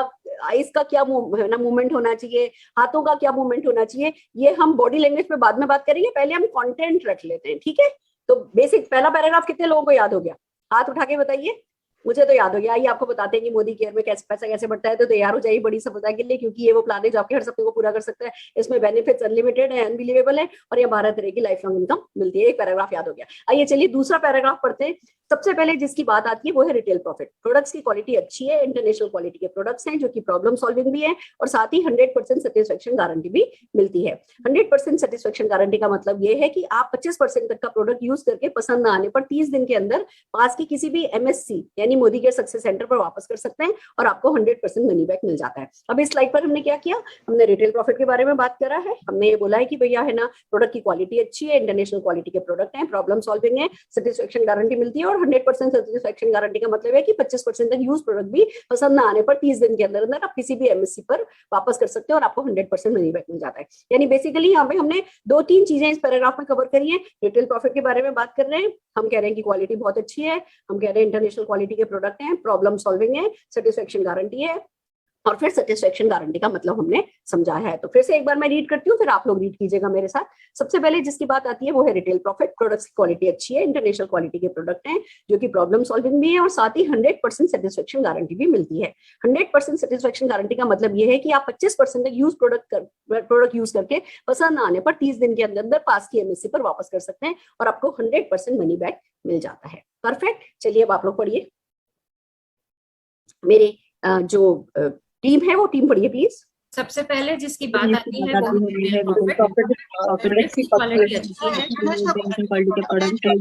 आईज का क्या है ना मूवमेंट होना चाहिए, हाथों का क्या मूवमेंट होना चाहिए, ये हम बॉडी लैंग्वेज पे बाद में बात करेंगे। पहले हम कंटेंट रख लेते हैं, ठीक है। तो बेसिक पहला पैराग्राफ कितने लोगों को याद हो गया? हाथ उठा के बताइए। मुझे तो याद हो गया। आइए आपको बताते हैं कि मोदी केयर में कैसे पैसा कैसे बढ़ता है। तो तैयार हो जाइए बड़ी सफलता के लिए, क्योंकि ये वो प्लान है जो आपके हर सपने को पूरा कर सकता है। इसमें बेनिफिट्स अनलिमिटेड है, अनबिलीवेबल है, और ये 12 तरह की लाइफ लॉन्ग इनकम मिलती है। एक पैराग्राफ याद हो गया। आइए चलिए दूसरा पैराग्राफ पढ़ते हैं। सबसे पहले जिसकी बात आती है वो है रिटेल प्रॉफिट। प्रोडक्ट्स की क्वालिटी अच्छी है, इंटरनेशनल क्वालिटी के प्रोडक्ट्स हैं जो कि प्रॉब्लम सॉल्विंग भी है, और साथ ही 100% सेटिस्फेक्शन गारंटी भी मिलती है। 100% सेटिस्फेक्शन गारंटी का मतलब ये है कि आप 25% तक का प्रोडक्ट यूज करके पसंद न आने पर 30 दिन के अंदर पास की किसी भी एमएससी यानी मोदी केयर सक्सेस सेंटर पर वापस कर सकते हैं, और आपको 100% मनी बैक मिल जाता है। अब इस स्लाइड पर हमने क्या किया, हमने रिटेल प्रॉफिट के बारे में बात करा है। हमने ये बोला है कि भैया है ना प्रोडक्ट की क्वालिटी अच्छी है, इंटरनेशनल क्वालिटी के प्रोडक्ट हैं, प्रॉब्लम सॉल्विंग है, सेटिस्फेक्शन गारंटी मिलती है, और 100% सेटिस्फेक्शन गारंटी का मतलब है कि 25% तक यूज प्रोडक्ट भी पसंद ना आने पर 30 दिन के अंदर अंदर आप किसी भी एमएससी पर वापस कर सकते हो, और आपको 100% मनी बैक मिल जाता है। यानी बेसिकली यहाँ पे हमने 2-3 चीजें इस पैराग्राफ में कवर करी है। रिटेल प्रॉफिट के बारे में बात कर रहे हैं, हम कह रहे हैं कि क्वालिटी बहुत अच्छी है, हम कह रहे हैं इंटरनेशनल क्वालिटी के प्रोडक्ट हैं, प्रॉब्लम सॉल्विंग है, सेटिस्फेक्शन गारंटी है, और फिर सेटिस्फेक्शन गारंटी का मतलब हमने समझाया है। तो फिर से एक बार मैं रीड करती हूँ, फिर आप लोग रीड कीजिएगा मेरे साथ। सबसे पहले जिसकी बात आती है वो है रिटेल प्रॉफिट। प्रोडक्ट्स की क्वालिटी अच्छी है, इंटरनेशनल क्वालिटी के प्रोडक्ट हैं जो कि प्रॉब्लम सॉल्विंग भी है, और साथ ही 100% सेटिस्फेक्शन गारंटी भी मिलती है। 100% सेटिस्फेक्शन गारंटी का मतलब ये है कि आप 25% तक यूज प्रोडक्ट यूज करके पसंद ना आने पर 30 दिन के अंदर अंदर पास की एमएससी पर वापस कर सकते हैं, और आपको 100% मनी बैक मिल जाता है। परफेक्ट। चलिए अब आप लोग पढ़िए, मेरे जो टीम है वो टीम पढ़िए प्लीज। सबसे पहले जिसकी बात आती है वो है प्रॉफिट प्रोडक्ट की क्वालिटी अच्छी है, क्वालिटी के प्रोडक्ट है,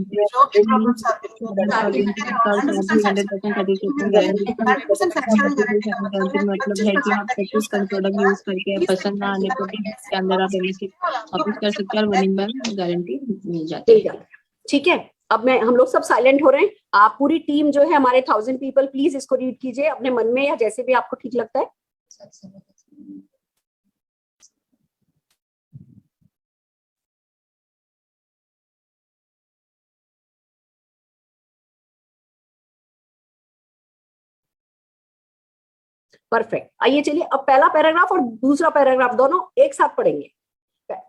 मतलब है कि आप 25 प्रोडक्ट यूज करके पसंद ना आने पर भी इसके अंदर आप एमएससी वापस कर सकते हैं और विनिंग बैक गारंटी मिल जाती है। ठीक है, अब हम लोग सब साइलेंट हो रहे हैं। आप पूरी टीम जो है हमारे 1000 पीपल, प्लीज इसको रीड कीजिए अपने मन में या जैसे भी आपको ठीक लगता है। परफेक्ट। आइए चलिए, अब पहला पैराग्राफ और दूसरा पैराग्राफ दोनों एक साथ पढ़ेंगे।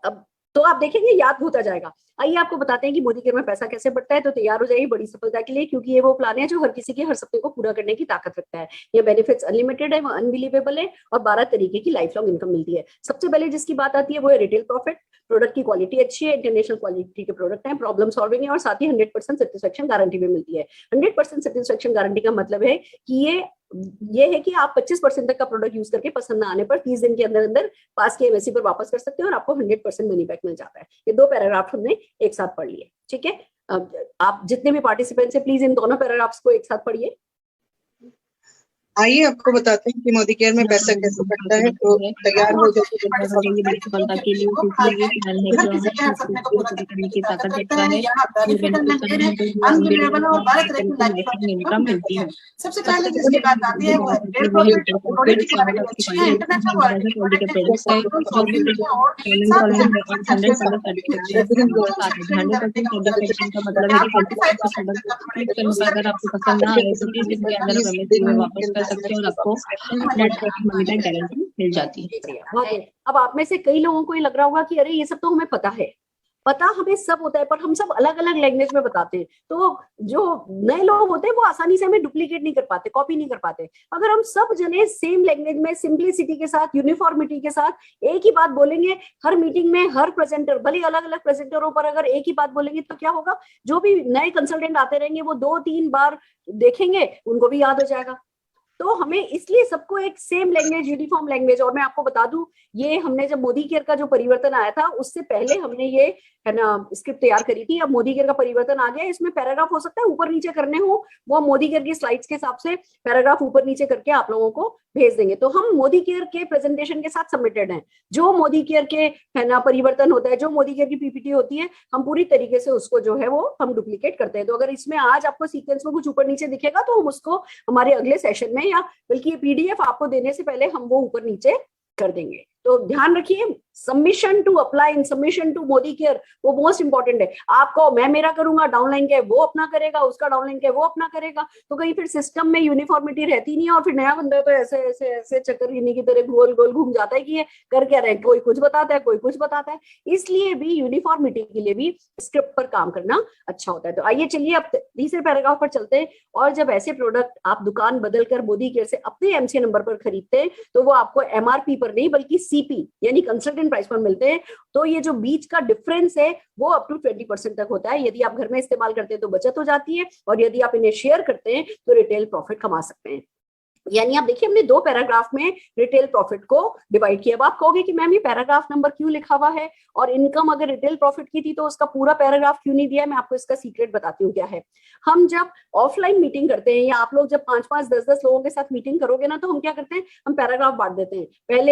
अब तो आप देखेंगे याद होता जाएगा। आइए आपको बताते हैं कि मोदी केयर में पैसा कैसे बढ़ता है। तो तैयार हो जाइए बड़ी सफलता के लिए, क्योंकि ये वो प्लान है जो हर किसी के हर सपने को पूरा करने की ताकत रखता है। ये बेनिफिट्स अनलिमिटेड है, वो अनबिलीवेबल है और 12 तरीके की लाइफ लॉन्ग इनकम मिलती है। सबसे पहले जिसकी बात आती है वो है रिटेल प्रॉफिट। प्रोडक्ट की क्वालिटी अच्छी है, इंटरनेशनल क्वालिटी के प्रोडक्ट हैं, प्रॉब्लम सॉल्विंग है और साथ ही 100% सेटिस्फेक्शन गारंटी भी मिलती है। 100% सेटिस्फेक्शन गारंटी का मतलब है कि ये है कि आप 25% तक का प्रोडक्ट यूज करके पसंद ना आने पर 30 दिन के अंदर अंदर पास के एमएससी पर वापस कर सकते हैं और आपको 100% मनी बैक मिल जाता है। ये दो पैराग्राफ हमने एक साथ पढ़ लिए, ठीक है। आप जितने भी पार्टिसिपेंट्स हैं प्लीज इन दोनों पैराग्राफ्स को एक साथ पढ़िए। आइए आपको बताते हैं कि मोदी केयर में पैसा कैसे बढ़ता है। तो तैयार हो जाइए सफलता के लिए, क्योंकि ये प्लान है जो हमें पूरा करने की ताकत रखता है। इनकम मिलती है। सबसे पहले जिसकी बात आती है वो है रिटेल प्रॉफिट। प्रोडक्ट की क्वालिटी अच्छी है, इंटरनेशनल क्वालिटी के प्रोडक्ट है, प्रॉब्लम सॉल्विंग है और साथ ही 100% सेटिस्फेक्शन का मतलब है कि 45% अगर आपको पसंद ना आए तो 30 दिन के अंदर वापस कर सकते हैं और आपको net profit money back guarantee मिल जाती है। अब आप में से कई लोगों को ये लग रहा होगा कि अरे ये सब तो हमें पता है, पता हमें सब होता है, पर हम सब अलग अलग लैंग्वेज में बताते हैं। तो जो नए लोग होते हैं वो आसानी से हमें डुप्लीकेट नहीं कर पाते, कॉपी नहीं कर पाते। अगर हम सब जने सेम लैंग्वेज में सिंपलिसिटी के साथ, यूनिफॉर्मिटी के साथ एक ही बात बोलेंगे, हर मीटिंग में हर प्रेजेंटर, भले अलग अलग प्रेजेंटरों पर अगर एक ही बात बोलेंगे तो क्या होगा, जो भी नए कंसल्टेंट आते रहेंगे वो 2-3 बार देखेंगे, उनको भी याद हो जाएगा। तो हमें इसलिए सबको एक सेम लैंग्वेज, यूनिफॉर्म लैंग्वेज। और मैं आपको बता दूं, ये हमने जब मोदी केयर का जो परिवर्तन आया था उससे पहले हमने ये है ना स्क्रिप्ट तैयार करी थी। अब मोदी केयर का परिवर्तन आ गया, इसमें पैराग्राफ हो सकता है ऊपर नीचे करने हो, वो मोदी केयर की स्लाइड्स के हिसाब से पैराग्राफ ऊपर नीचे करके आप लोगों को भेज देंगे। तो हम मोदी केयर के प्रेजेंटेशन के साथ सबमिटेड हैं। जो मोदी केयर के है ना परिवर्तन होता है, जो मोदी केयर की पीपीटी होती है, हम पूरी तरीके से उसको जो है वो हम डुप्लीकेट करते हैं। तो अगर इसमें आज आपको सीक्वेंस में कुछ ऊपर नीचे दिखेगा तो हम उसको हमारे अगले सेशन में, या बल्कि ये पीडीएफ आपको देने से पहले हम वो ऊपर नीचे कर देंगे। तो ध्यान रखिए, submission to apply in submission to Modi care वो मोस्ट इंपॉर्टेंट है। आपको मैं मेरा करूंगा, डाउनलाइन के वो अपना करेगा, उसका डाउनलाइन के वो अपना करेगा, तो कहीं फिर सिस्टम में यूनिफॉर्मिटी रहती नहीं है और फिर नया बंदा तो ऐसे ऐसे ऐसे चक्कर की तरह गोल गोल घूम जाता है कि ये कर क्या रहे, कोई कुछ बताता है, कोई कुछ बताता है। इसलिए भी यूनिफॉर्मिटी के लिए भी स्क्रिप्ट पर काम करना अच्छा होता है। तो आइए चलिए अब तीसरे पैराग्राफ पर चलते हैं। और जब ऐसे प्रोडक्ट आप दुकान बदल कर मोदी केयर से अपने एमसी नंबर पर खरीदते हैं तो वो आपको एमआरपी पर नहीं बल्कि सीपी यानी कंसल्टेंट प्राइस पर मिलते हैं। तो ये जो बीच का डिफरेंस है वो अप टू 20% तक होता है। यदि आप घर में इस्तेमाल करते हैं तो बचत हो जाती है, और यदि आप इन्हें शेयर करते हैं तो रिटेल प्रॉफिट कमा सकते हैं। यानी आप देखिए हमने 2 पैराग्राफ में रिटेल प्रॉफिट को डिवाइड किया। अब आप कहोगे कि मैम ये पैराग्राफ नंबर क्यों लिखा हुआ है, और इनकम अगर रिटेल प्रॉफिट की थी तो उसका पूरा पैराग्राफ क्यों नहीं दिया है। मैं आपको इसका सीक्रेट बताती हूँ क्या है। हम जब ऑफलाइन मीटिंग करते हैं, या आप लोग जब 5-5, 10-10 लोगों के साथ मीटिंग करोगे ना, तो हम क्या करते हैं, हम पैराग्राफ बांट देते हैं।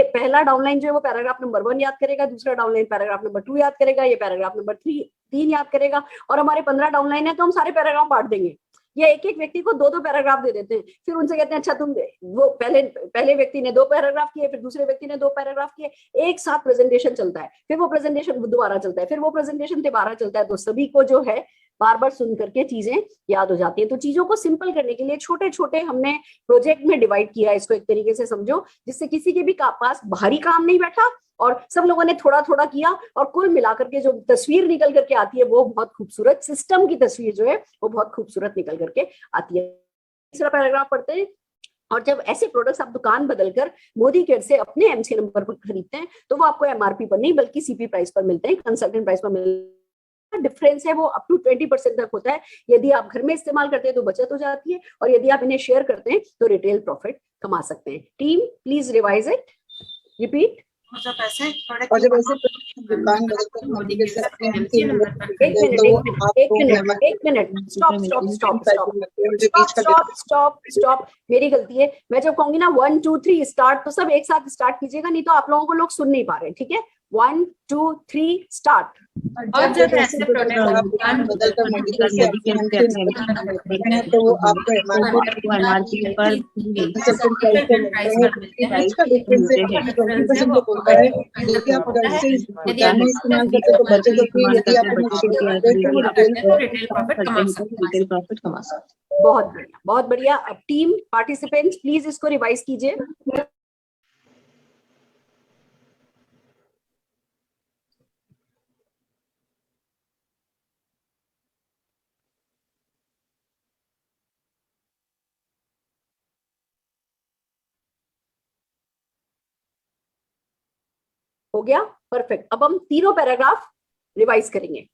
पहला डाउनलाइन जो है वो पैराग्राफ नंबर 1 याद करेगा, दूसरा डाउनलाइन पैराग्राफ नंबर 2 याद करेगा, ये पैराग्राफ नंबर 3 याद करेगा, और हमारे 15 डाउनलाइन है तो हम सारे पैराग्राफ बांट देंगे। या एक एक व्यक्ति को 2-2 पैराग्राफ दे देते हैं। फिर उनसे कहते हैं अच्छा तुम वो पहले व्यक्ति ने 2 पैराग्राफ किए, फिर दूसरे व्यक्ति ने 2 पैराग्राफ किए, एक साथ प्रेजेंटेशन चलता है, फिर वो प्रेजेंटेशन दोबारा चलता है, फिर वो प्रेजेंटेशन दोबारा चलता है। तो सभी को जो है बार बार सुन करके चीजें याद हो जाती है। तो चीजों को सिंपल करने के लिए छोटे छोटे हमने प्रोजेक्ट में डिवाइड किया है। इसको एक तरीके से समझो जिससे किसी के भी पास भारी काम नहीं बैठा, और सब लोगों ने थोड़ा थोड़ा किया, और कुल मिलाकर के जो तस्वीर निकल करके आती है वो बहुत खूबसूरत, सिस्टम की तस्वीर जो है वो बहुत खूबसूरत निकल करके आती है। तीसरा पैराग्राफ पढ़ते हैं। और जब ऐसे प्रोडक्ट्स आप दुकान बदलकर मोदी केयर से अपने एमसी नंबर पर खरीदते हैं तो वो आपको एमआरपी पर नहीं बल्कि सीपी प्राइस पर मिलते हैं, कंसल्टेंट प्राइस पर मिलते हैं। डिफरेंस है वो अप टू 20% तक होता है। यदि आप घर में इस्तेमाल करते हैं तो बचत हो जाती है, और यदि आप इन्हें शेयर करते हैं तो रिटेल प्रॉफिट कमा सकते हैं। Team please revise it. Repeat. और जब ऐसे और जब ऐसे दुकान बदलकर मोदी के साथ अपने MC MC नंबर पर एक मिनट तो एक मिनट एक आपको मिनट एक minute, stop stop stop stop जो बीच का स्टॉप स्टॉप स्टॉप, मेरी गलती है। मैं जब कहूंगी ना 1 2 3 स्टार्ट, तो सब एक साथ स्टार्ट कीजिएगा, नहीं तो आप लोगों को लोग सुन नहीं पा रहे, ठीक है। 1 2 3 स्टार्ट। और जब ऐसे प्रोडक्ट आप दुकान बदलकर मेडिकल से अपने MC नंबर करते हैं तो वो आपको MRP पर प्राइस पर मिलते हैं। इसका डिफरेंस है 20% तक होता है। यदि आप घर से दुकान में इस्तेमाल करते हैं तो बचत होती है, यदि आप अपने शेयर करते हैं तो वो रिटेल प्रॉफिट कमा सकते हैं। रिटेल प्रॉफिट कमा सकते हैं। बहुत बढ़िया बहुत बढ़िया। अब टीम पार्टिसिपेंट्स प्लीज इसको रिवाइज कीजिए। हो गया, परफेक्ट। अब हम तीनों पैराग्राफ रिवाइज करेंगे।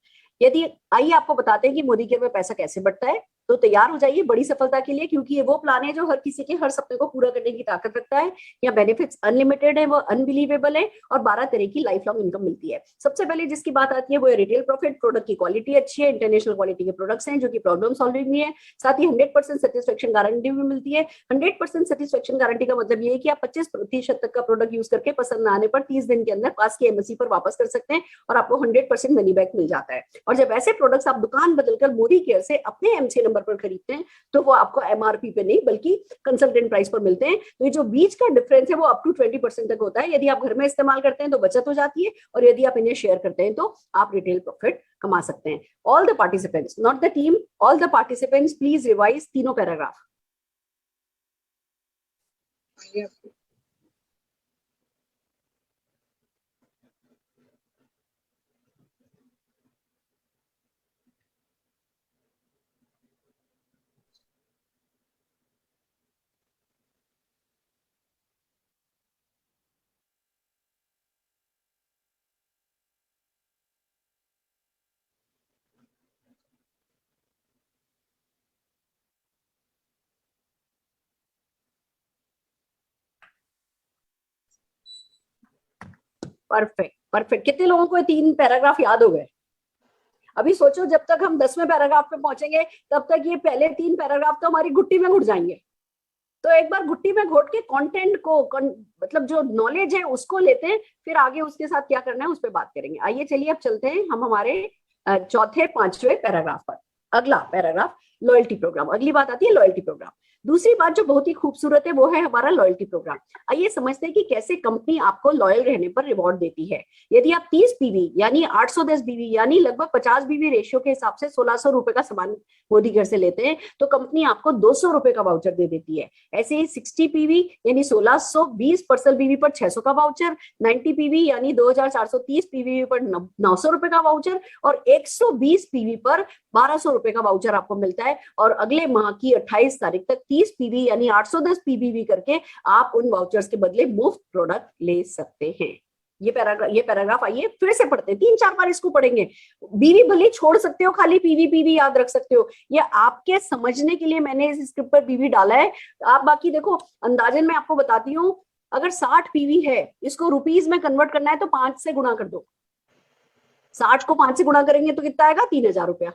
यदि आइए आपको बताते हैं कि मोदी केयर में पैसा कैसे बढ़ता है, तो तैयार हो जाइए बड़ी सफलता के लिए, क्योंकि ये वो प्लान है जो हर किसी के हर सपने को पूरा करने की ताकत रखता है। यहाँ बेनिफिट्स अनलिमिटेड है, वो अनबिलीवेबल है, और 12 तरह की लाइफ लॉन्ग इनकम मिलती है। सबसे पहले जिसकी बात आती है वो है रिटेल प्रॉफिट। प्रोडक्ट की क्वालिटी अच्छी है, इंटरनेशनल क्वालिटी के प्रोडक्ट्स हैं जो कि प्रॉब्लम सॉल्विंग भी है, साथ ही 100% सेटिस्फेक्शन गारंटी भी मिलती है। 100% सेटिस्फेक्शन गारंटी का मतलब ये है कि आप 25% तक का प्रोडक्ट यूज करके पसंद ना आने पर 30 दिन के अंदर पास की एमएससी पर वापस कर सकते हैं और आपको 100% मनी बैक मिल जाता है। और जब ऐसे प्रोडक्ट्स आप दुकान बदलकर मोदी केयर से अपने एमसी नंबर पर खरीदते हैं तो वो आपको एमआरपी पे नहीं बल्कि कंसल्टेंट प्राइस पर मिलते हैं। तो ये जो बीच का डिफरेंस है वो अप टू 20% तक होता है। यदि आप घर में इस्तेमाल करते हैं तो बचत हो जाती है, और यदि आप इन्हें शेयर करते हैं तो आप रिटेल प्रॉफिट कमा सकते हैं। All the participants, not the team, all the participants please revise तीनों पैराग्राफ। Perfect perfect. कितने लोगों को ये 3 पैराग्राफ याद हो गए? अभी सोचो जब तक हम 10वें पैराग्राफ पे पहुंचेंगे तब तक ये पहले 3 पैराग्राफ तो हमारी गुट्टी में घुट जाएंगे। तो एक बार गुट्टी में घोट के कंटेंट को मतलब जो नॉलेज है उसको लेते हैं, फिर आगे उसके साथ क्या करना है उस पर बात करेंगे। आइए चलिए अब चलते हैं हम हमारे चौथे 5वें पैराग्राफ पर। अगला पैराग्राफ लॉयल्टी प्रोग्राम। अगली बात आती है लॉयल्टी प्रोग्राम। दूसरी बात जो बहुत ही खूबसूरत है वो है हमारा लॉयल्टी प्रोग्राम। आइए समझते हैं कि कैसे कंपनी आपको लॉयल रहने पर रिवॉर्ड देती है। यदि आप 30 पीवी यानी 810 बीवी यानी लगभग 50 बीवी रेशियो के हिसाब से 1600 रुपए का सामान मोदी घर से लेते हैं तो कंपनी आपको 200 रुपए का वाउचर दे देती है। ऐसे ही 60 पीवी यानी 1620 पर्सल बीवी पर 600 का वाउचर, 90 पीवी यानी 2430 पीवी पर 900 रुपए का वाउचर, और 120 पीवी पर 1200 रुपए का वाउचर आपको मिलता है। और अगले माह की 28 तारीख तक 30 पीवी यानी 810 पीवी करके आप उन वाउचर्स के बदले मुफ्त प्रोडक्ट ले सकते हैं। ये पैराग्राफ आइए फिर से पढ़ते हैं, 3-4 बार इसको पढ़ेंगे। बीवी भले छोड़ सकते हो, खाली पीवी याद रख सकते हो। ये आपके समझने के लिए मैंने इस स्क्रिप्ट पर पीवी डाला है। आप बाकी देखो अंदाजन मैं आपको बताती हूँ, अगर 60 पीवी है इसको रुपीज में कन्वर्ट करना है तो 5 से गुणा कर दो। 60 को 5 से गुणा करेंगे तो कितना आएगा? 3000 रुपया।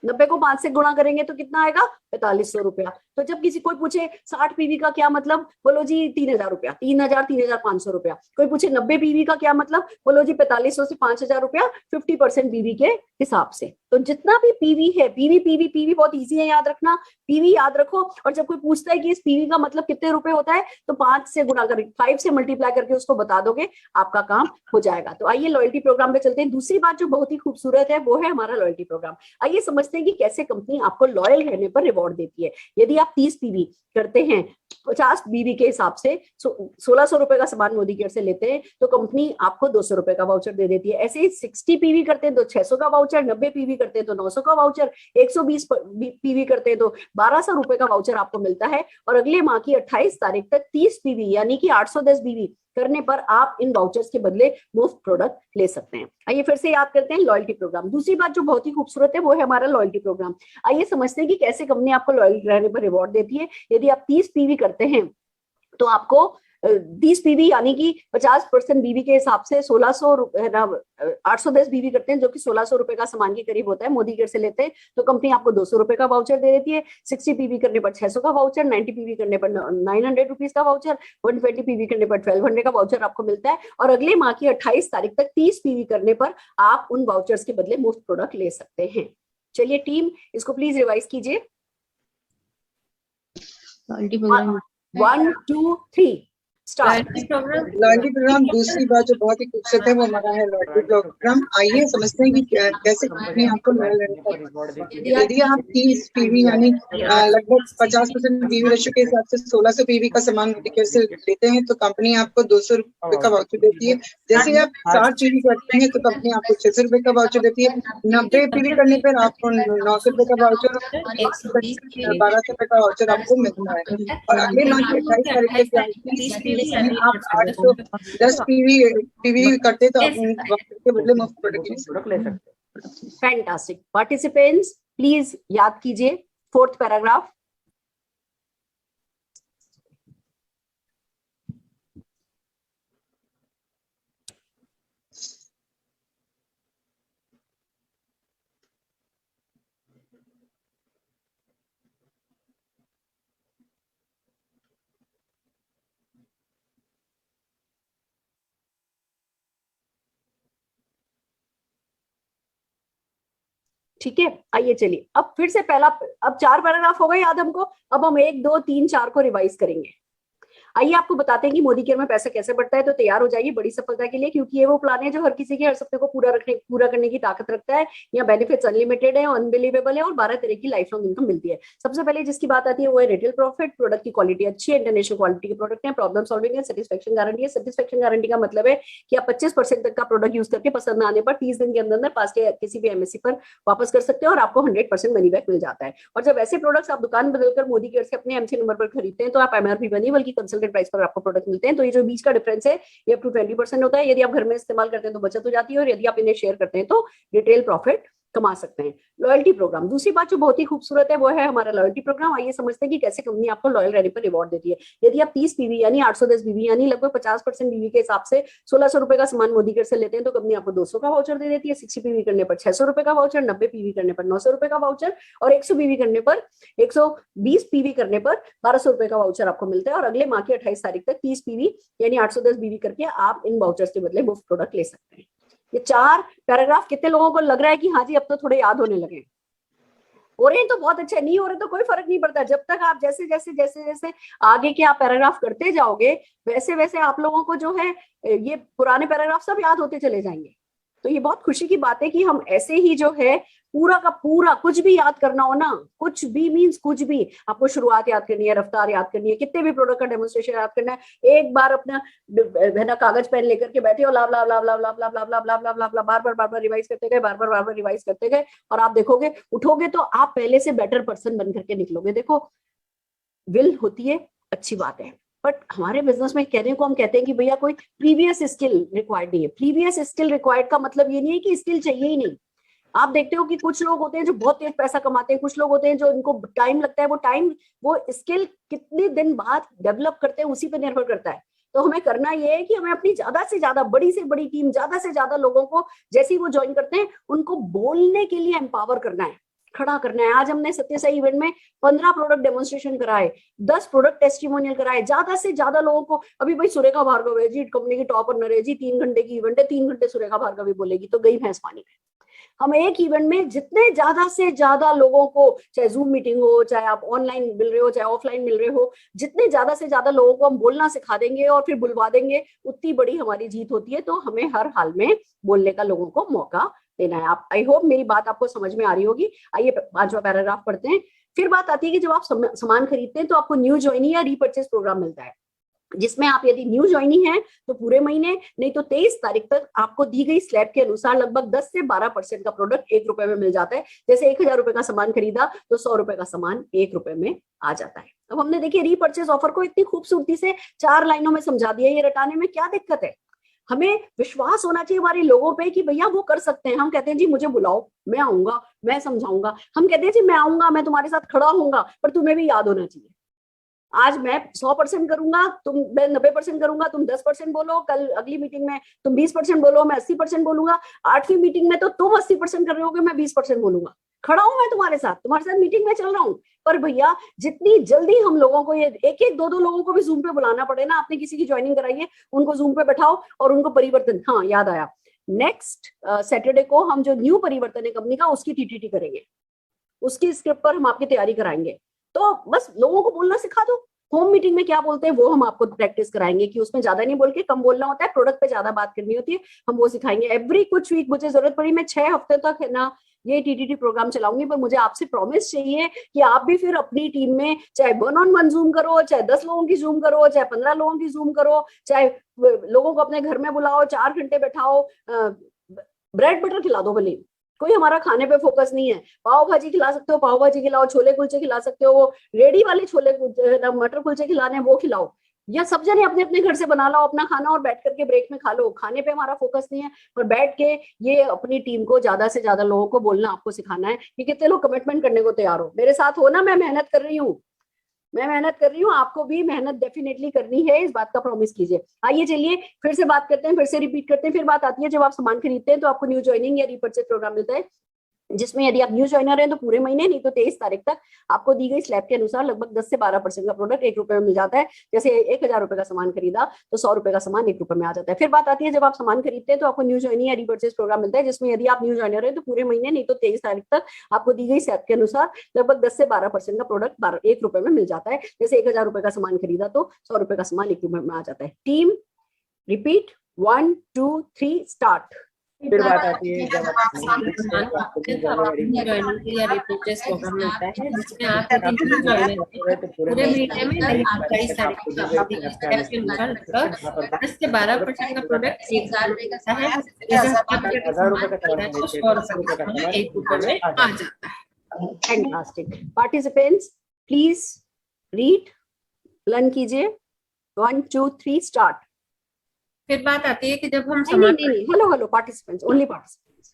90 को 5 से गुणा करेंगे तो कितना आएगा? 4500 रुपया। तो जब किसी कोई पूछे 60 पीवी का क्या मतलब, बोलो जी 3000 रुपया, 3500 रुपया। कोई पूछे 90 पीवी का क्या मतलब, बोलो जी 4500 से 5000 रुपया 50% पीवी के हिसाब से। तो जितना भी पीवी है, पीवी बहुत इजी है याद रखना, पीवी याद रखो। और जब कोई पूछता है कि इस पीवी का मतलब कितने रुपए होता है तो 5 से गुणा कर 5 से मल्टीप्लाई करके उसको बता दोगे, आपका काम हो जाएगा। तो आइए लॉयल्टी प्रोग्राम पे चलते हैं। दूसरी बात जो बहुत ही खूबसूरत है वो है हमारा लॉयल्टी प्रोग्राम। आइए समझते हैं कि कैसे कंपनी आपको लॉयल रहने पर रिवॉर्ड देती है। यदि आप 30 पीवी करते हैं 50 बीवी के हिसाब से 1600 रुपए का सामान मोदी केयर से लेते हैं तो कंपनी आपको 200 रुपए का वाउचर दे देती है। ऐसे ही 60 पीवी करते हैं तो 600 का वाउचर, 90 पीवी करते हैं तो 900 का वाउचर, 120 पीवी करते हैं तो 1200 रुपए का वाउचर आपको मिलता है। और अगले माह की 28 तारीख तक 30 पीवी यानी कि 810 बीवी करने पर आप इन वाउचर्स के बदले मुफ्त प्रोडक्ट ले सकते हैं। आइए फिर से याद करते हैं लॉयल्टी प्रोग्राम। दूसरी बात जो बहुत ही खूबसूरत है वो है हमारा लॉयल्टी प्रोग्राम। आइए समझते हैं कि कैसे कंपनी आपको लॉयल रहने पर रिवॉर्ड देती है। यदि आप 30 पीवी करते हैं तो आपको 30 पीवी यानी कि 50% बीवी के हिसाब से 1600 है ना, 810 बीवी करते हैं जो कि 1600 रुपए का सामान के करीब होता है, मोदी केयर से लेते हैं तो कंपनी आपको 200 रुपए का वाउचर दे देती है। 60 पीवी करने पर 600 का वाउचर, 90 पीवी करने पर 900 रुपीज का वाउचर, 120 पीवी करने पर 1200 का वाउचर आपको मिलता है। और अगले माह की 28 तारीख तक 30 पीवी करने पर आप उन वाउचर्स के बदले मुफ्त प्रोडक्ट ले सकते हैं। चलिए टीम, इसको प्लीज रिवाइज कीजिए। 1 2 3 स्टार्ट। लॉयल्टी प्रोग्राम दूसरी बात जो बहुत ही खूबसूरत है वो हमारा है लॉयल्टी प्रोग्राम। आइए समझते हैं कि कैसे कंपनी आपको लॉयल रहने का। यदि आप 30 पीवी यानी लगभग 50% पीवी रेशो के हिसाब से 1600 पीवी का सामान मेडिकेयर से लेते हैं तो कंपनी आपको 200 रुपए का वाउचर देती है। जैसे ही आप 60 पीवी करते हैं तो कंपनी आपको 600 रुपए का वाउचर देती है। 90 पीवी करने पर आपको 900 रुपए का वाउचर, 1200 रुपए का वाउचर आपको मिलता है। और अगले माह की 28 तारीख तक आप 810 पीवी करते तो आप के बदले मुफ्त प्रोडक्ट ले सकते। फैंटास्टिक। पार्टिसिपेंट्स प्लीज याद कीजिए 4th पैराग्राफ। ठीक है, आइए चलिए अब फिर से पहला, अब 4 पैराग्राफ हो गए याद हमको। अब हम 1 2 3 4 को रिवाइज करेंगे। आइए आपको बताते हैं कि मोदी केयर में पैसा कैसे बढ़ता है, तो तैयार हो जाइए बड़ी सफलता के लिए, क्योंकि ये वो प्लान है जो हर किसी के हर सपने को पूरा करने की ताकत रखता है। यहाँ बेनिफिट्स अनलिमिटेड है, अनबिलीवेबल है और 12 तरह की लाइफ लॉन्ग इनकम मिलती है। सबसे पहले जिसकी बात आती है वो है रिटेल प्रॉफिट। प्रोडक्ट की क्वालिटी अच्छी है, इंटरनेशनल क्वालिटी के प्रोडक्ट है, प्रॉब्लम सॉल्विंग है, सेटिस्फेक्शन गारंटी है। सेटिस्फेक्शन गारंटी का मतलब है कि आप 25% तक का प्रोडक्ट यूज करके पसंद ना आने पर 30 दिन के अंदर पास के किसी भी एमएससी पर वापस कर सकते हैं और आपको 100% मनी बैक मिल जाता है। और जब ऐसे प्रोडक्ट्स आप दुकान बदलकर मोदी केयर से अपने एमसी नंबर पर खरीदते हैं तो आप एमआरपी पर नहीं बल्कि कंसल्टेंट प्राइस पर आपको प्रोडक्ट मिलते हैं। तो ये जो बीच का डिफरेंस है ये अप टू 20% होता है। यदि आप घर में इस्तेमाल करते हैं तो बचत हो जाती है और यदि आप इन्हें शेयर करते हैं तो रिटेल प्रॉफिट कमा सकते हैं। लॉयल्टी प्रोग्राम, दूसरी बात जो बहुत ही खूबसूरत है वो है हमारा लॉयल्टी प्रोग्राम। आइए समझते हैं कि कैसे कंपनी आपको लॉयल रहने पर रिवॉर्ड देती है। यदि आप 30 पीवी यानी 810 पीवी यानी लगभग 50% पीवी के हिसाब से 1600 रुपए का सामान मोदी केयर से लेते हैं तो कंपनी आपको 200 का वाउचर दे देती है। 60 पीवी करने पर 600 रुपए का वाउचर, 90 पीवी करने पर 900 रुपए का वाउचर और 100 पीवी करने पर 120 पीवी करने पर 1200 रुपए का वाउचर आपको मिलता है। और अगले माह की 28 तारीख तक 30 पीवी यानी 810 पीवी करके आप इन वाउचर्स के बदले मुफ्त प्रोडक्ट ले सकते हैं। ये 4 पैराग्राफ कितने लोगों को लग रहा है कि हाँ जी अब तो थोड़े याद होने लगे? हो रहे हैं तो बहुत अच्छा, नहीं हो रहे तो कोई फर्क नहीं पड़ता। जब तक आप जैसे जैसे जैसे जैसे आगे के आप पैराग्राफ करते जाओगे वैसे वैसे आप लोगों को जो है ये पुराने पैराग्राफ सब याद होते चले जाएंगे। तो ये बहुत खुशी की बात है कि हम ऐसे ही जो है पूरा का पूरा कुछ भी याद करना हो ना, कुछ भी मीन्स कुछ भी, आपको शुरुआत याद करनी है, रफ्तार याद करनी है, कितने भी प्रोडक्ट का डेमोन्स्ट्रेशन याद करना है, एक बार अपना है ना कागज पेन लेकर के बैठे हो, लाभ लाभ लाभ लाभ लाभ लाभ लाभ लाभ लाभ लाभ लाभ बार बार रिवाइज करते गए, बार बार रिवाइज करते गए और आप देखोगे उठोगे तो आप पहले से बेटर पर्सन बन करके निकलोगे। देखो विल होती है अच्छी बात है, बट हमारे बिजनेस में कहने को हम कहते हैं कि भैया कोई प्रीवियस स्किल रिक्वायर्ड नहीं है। प्रीवियस स्किल रिक्वायर्ड का मतलब ये नहीं है कि स्किल चाहिए ही नहीं। आप देखते हो कि कुछ लोग होते हैं जो बहुत तेज पैसा कमाते हैं, कुछ लोग होते हैं जो इनको टाइम लगता है, वो स्किल कितने दिन बाद डेवलप करते हैं उसी पर निर्भर करता है। तो हमें करना ये है कि हमें अपनी ज्यादा से ज्यादा बड़ी से बड़ी टीम, ज्यादा से ज्यादा लोगों को जैसे ही वो ज्वाइन करते हैं उनको बोलने के लिए एम्पावर करना है, खड़ा करना है। आज हमने सत्य साई इवेंट में 15 प्रोडक्ट डेमोन्स्ट्रेशन कराए, 10 प्रोडक्ट टेस्टिमोनियल कराए, ज्यादा से ज्यादा लोगों को। अभी भाई सुरेखा भार्गव है जी, कंपनी की टॉप रनर है जी, 3 घंटे की इवेंट है, 3 घंटे सुरेखा भार्गव भी बोलेगी तो गई भैंस पानी में। हम एक इवेंट में जितने ज्यादा से ज्यादा लोगों को, चाहे जूम मीटिंग हो, चाहे आप ऑनलाइन मिल रहे हो, चाहे ऑफलाइन मिल रहे हो, जितने ज्यादा से ज्यादा लोगों को हम बोलना सिखा देंगे और फिर बुलवा देंगे उतनी बड़ी हमारी जीत होती है। तो हमें हर हाल में बोलने का लोगों को मौका देना है। आप, आई होप मेरी बात आपको समझ में आ रही होगी। आइए 5वां पैराग्राफ पढ़ते हैं। फिर बात आती है कि जब आप सामान खरीदते हैं तो आपको न्यू ज्वाइनी या रीपर्चेस प्रोग्राम मिलता है, जिसमें आप यदि न्यू ज्वाइनी है तो पूरे महीने, नहीं तो 23 तारीख तक आपको दी गई स्लैब के अनुसार लगभग 10 से 12% का प्रोडक्ट 1 रुपए में मिल जाता है। जैसे 1000 रुपए का सामान खरीदा तो 100 रुपए का सामान 1 रुपए में आ जाता है। अब हमने देखिए रीपर्चेस ऑफर को इतनी खूबसूरती से 4 लाइनों में समझा दिया। ये रटाने में क्या दिक्कत है? हमें विश्वास होना चाहिए हमारे लोगों पे कि भैया वो कर सकते हैं। हम कहते हैं जी मुझे बुलाओ, मैं आऊंगा, मैं समझाऊंगा। हम कहते हैं जी मैं आऊंगा, मैं तुम्हारे साथ खड़ा होऊंगा, पर तुम्हें भी याद होना चाहिए। आज मैं 100% करूंगा, मैं 90% करूंगा, तुम 10% बोलो, कल अगली मीटिंग में तुम 20% बोलो, मैं 80% बोलूंगा, 8वीं मीटिंग में तो तुम 80% कर रहे होगे, मैं 20% बोलूंगा। खड़ा हूं मैं तुम्हारे साथ मीटिंग में चल रहा हूँ। पर भैया जितनी जल्दी हम लोगों को ये एक दो लोगों को भी जूम पे बुलाना पड़े ना, आपने किसी की ज्वाइनिंग कराई है, उनको जूम पे बैठाओ और उनको परिवर्तन, हाँ याद आया, नेक्स्ट सैटरडे को हम जो न्यू परिवर्तन है कंपनी का, उसकी टीटीटी करेंगे, उसकी स्क्रिप्ट पर हम आपकी तैयारी कराएंगे। तो बस लोगों को बोलना सिखा दो, होम मीटिंग में क्या बोलते हैं वो हम आपको प्रैक्टिस कराएंगे, कि उसमें ज्यादा नहीं बोल के कम बोलना होता है, प्रोडक्ट पे ज्यादा बात करनी होती है, हम वो सिखाएंगे। एवरी कुछ वीक मुझे जरूरत पड़ी, मैं 6 हफ्ते तक है ना ये टीटीटी प्रोग्राम चलाऊंगी, पर मुझे आपसे प्रॉमिस चाहिए कि आप भी फिर अपनी टीम में चाहे 1-on-1 जूम करो, चाहे 10 लोगों की जूम करो, चाहे 15 लोगों की जूम करो, चाहे लोगों को अपने घर में बुलाओ, 4 घंटे बैठाओ, ब्रेड बटर खिला दो भले, कोई हमारा खाने पे फोकस नहीं है। पाव भाजी खिला सकते हो, पाव भाजी खिलाओ, छोले कुलचे खिला सकते हो, वो रेडी वाले छोले मटर कुलचे खिलाने वो खिलाओ, या सब जने अपने अपने घर से बना लो अपना खाना और बैठ करके ब्रेक में खा लो। खाने पे हमारा फोकस नहीं है, पर बैठ के ये अपनी टीम को ज्यादा से ज्यादा लोगों को बोलना आपको सिखाना है कि कितने लोग कमिटमेंट करने को तैयार हो, मेरे साथ हो ना, मैं मेहनत कर रही हूँ, आपको भी मेहनत डेफिनेटली करनी है, इस बात का प्रॉमिस कीजिए। आइए चलिए फिर से बात करते हैं, फिर से रिपीट करते हैं। फिर बात आती है जब आप सामान खरीदते हैं तो आपको न्यू ज्वाइनिंग या रीपर्चेज प्रोग्राम मिलता है, जिसमें यदि आप न्यू ज्वाइनर हैं तो पूरे महीने, नहीं तो 23 तारीख तक आपको दी गई स्लैब के अनुसार लगभग 10 से 12% का प्रोडक्ट 1 रुपए में मिल जाता है। जैसे 1000 रुपए का सामान खरीदा तो 100 रुपए का सामान 1 रुपए में आ जाता है। फिर बात आती है जब आप सामान खरीदते हैं तो आपको न्यू ज्वाइनिंग या रीपर्चेज प्रोग्राम मिलता है, जिसमें यदि आप न्यू ज्वाइनर है तो पूरे महीने, नहीं तो 23 तारीख तक आपको दी गई स्लैब के अनुसार लगभग 10 से 12% का प्रोडक्ट 1 रुपए में मिल जाता है। जैसे 1000 रुपए का सामान खरीदा तो 100 रुपए का सामान 1 रुपए में आ जाता है। Team repeat, 1 2 3 start. फिर बात आती है जब या रिपर्चेज प्रोग्राम मिलता है, जिसमें आप पूरे महीने में 22 तारीख को 10 से 12% का प्रोडक्ट 1000 रुपए का है, 1000 रुपए का 100 रुपए का 1 रुपए में आ जाता है। Fantastic. Participants please read, learn कीजिए। 1 2 3 स्टार्ट। फिर बात आती है कि जब हम नहीं, hello participants, only participants.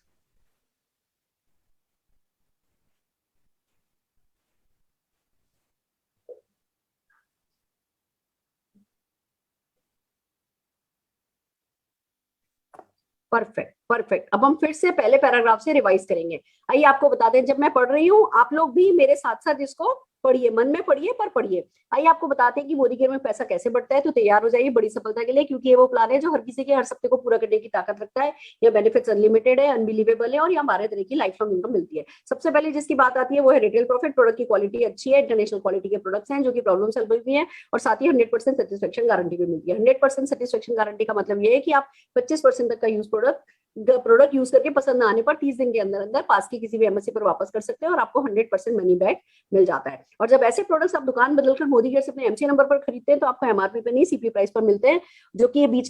Perfect. अब हम फिर से पहले पैराग्राफ से रिवाइज करेंगे। आइए आपको बता दें, जब मैं पढ़ रही हूँ आप लोग भी मेरे साथ साथ इसको पढ़िए, मन में पढ़िए पर पढ़िए। आइए आपको बताते हैं कि मोदी केयर में पैसा कैसे बढ़ता है। तो तैयार हो जाइए बड़ी सफलता के लिए, क्योंकि ये वो प्लान है जो हर किसी के हर सप्ते को पूरा करने की ताकत रखता है। ये बेनिफिट्स अनलिमिटेड है, अनबिलीवेबल है और यहाँ 12 तरह की लाइफ लॉन्ग इनकम मिलती है। सबसे पहले जिसकी बात आती है वो है रिटेल प्रॉफिट। प्रोडक्ट की क्वालिटी अच्छी है, इंटरनेशनल क्वालिटी के प्रोडक्ट्स हैं जो कि प्रॉब्लम सॉल्वर भी है, और साथ ही 100% सेटिस्फेक्शन गारंटी भी मिलती है। 100% सेटिस्फेक्शन गारंटी का मतलब ये है कि आप 25% तक का यूज प्रोडक्ट यूज करके पसंद ना आने पर 30 दिन के अंदर अंदर पास की किसी भी एमएससी पर वापस कर सकते हैं और आपको 100% मनी बैक मिल जाता है। और जब ऐसे प्रोडक्ट्स आप दुकान बदलकर मोदी केयर से अपने एमसी नंबर पर खरीदते हैं तो आपको एमआरपी पे नहीं सीपी प्राइस पर मिलते हैं, जो कि ये बीच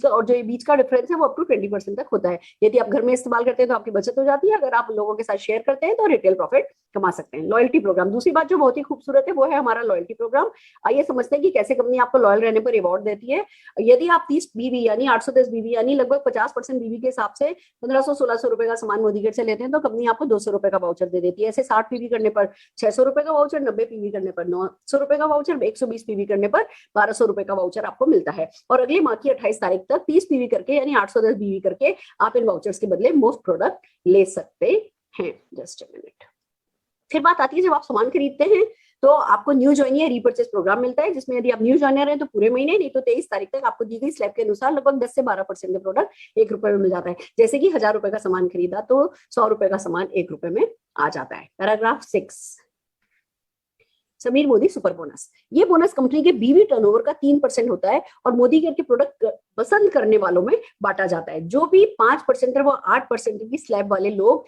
का डिफरेंस है वो अप टू 20% तक होता है। यदि आप घर में इस्तेमाल करते हैं तो आपकी बचत हो जाती है, अगर आप लोगों के साथ शेयर करते हैं तो रिटेल प्रॉफिट कमा सकते हैं। लॉयल्टी प्रोग्राम, दूसरी बात जो बहुत ही खूबसूरत है वो है हमारा लॉयल्टी प्रोग्राम। आइए समझते हैं कि कैसे कंपनी आपको लॉयल रहने पर रिवॉर्ड देती है। यदि आप 30 बीवी यानी 810 बीवी यानी लगभग 50% बीवी के हिसाब से 1500-1600 रुपए का सामान मोदी केयर से लेते हैं तो कंपनी आपको 200 रुपए का वाउचर दे देती है। ऐसे 60 पीवी करने पर 600 रुपए का वाउचर, 90 पीवी करने पर 900 रुपए का वाउचर, 120 पीवी करने पर 1200 रुपए का वाउचर आपको मिलता है। और अगले माह की 28 तारीख तक 30 पीवी करके यानी 810 बीवी करके आप इन वाउचर्स के बदले मुफ्त प्रोडक्ट ले सकते हैं। Just a minute. फिर बात आती है जब आप सामान खरीदते हैं तो आपको न्यू ज्वाइनिंग या रीपर्चेज प्रोग्राम मिलता है, जिसमें यदि आप न्यू ज्वाइनर हैं तो पूरे महीने, नहीं तो 23 तारीख तक आपको दी गई स्लैब के अनुसार लगभग 10 से 12% का प्रोडक्ट 1 रुपए में मिल जाता है। जैसे कि 1000 रुपए का सामान खरीदा तो 100 रुपए का सामान 1 रुपए में आ जाता है। Paragraph 6, Sameer Modi super bonus. ये बोनस कंपनी के बीवी टर्नओवर का 3% होता है और मोदी केयर के प्रोडक्ट पसंद करने वालों में बांटा जाता है। जो भी 5% है वो 8% की स्लैब वाले लोग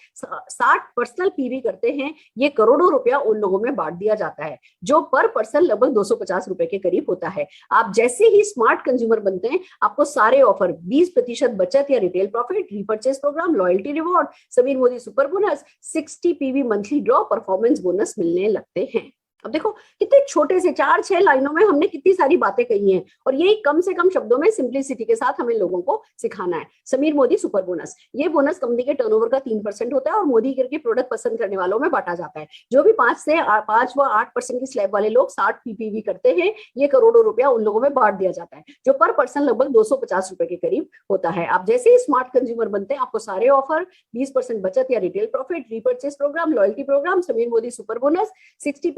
60 पर्सनल पीवी करते हैं, ये करोड़ों रुपया उन लोगों में बांट दिया जाता है, जो पर पर्सन लगभग 250 रुपए के करीब होता है। आप जैसे ही स्मार्ट कंज्यूमर बनते हैं आपको सारे ऑफर 20% बचत या retail profit, repurchase programme, loyalty reward, Sameer Modi super bonus, 60 PV monthly draw, performance bonus मिलने लगते हैं। अब देखो कितने छोटे से 4-6 लाइनों में हमने कितनी सारी बातें कही हैं, और यही कम से कम शब्दों में सिंप्लिसिटी के साथ हमें लोगों को सिखाना है। समीर मोदी सुपर बोनस, ये बोनस कंपनी के टर्नओवर का 3% होता है और मोदी केयर के प्रोडक्ट पसंद करने वालों में बांटा जाता है। जो भी 5 व 8% की स्लैब वाले लोग 60 पीपीवी करते हैं, ये करोड़ों रुपया उन लोगों में बांट दिया जाता है, जो पर पर्सन लगभग 250 रुपए के करीब होता है। आप जैसे ही स्मार्ट कंज्यूमर बनते हैं, आपको सारे ऑफर, 20% बचत या retail profit, repurchase programme, loyalty programme, Sameer Modi super bonus, 60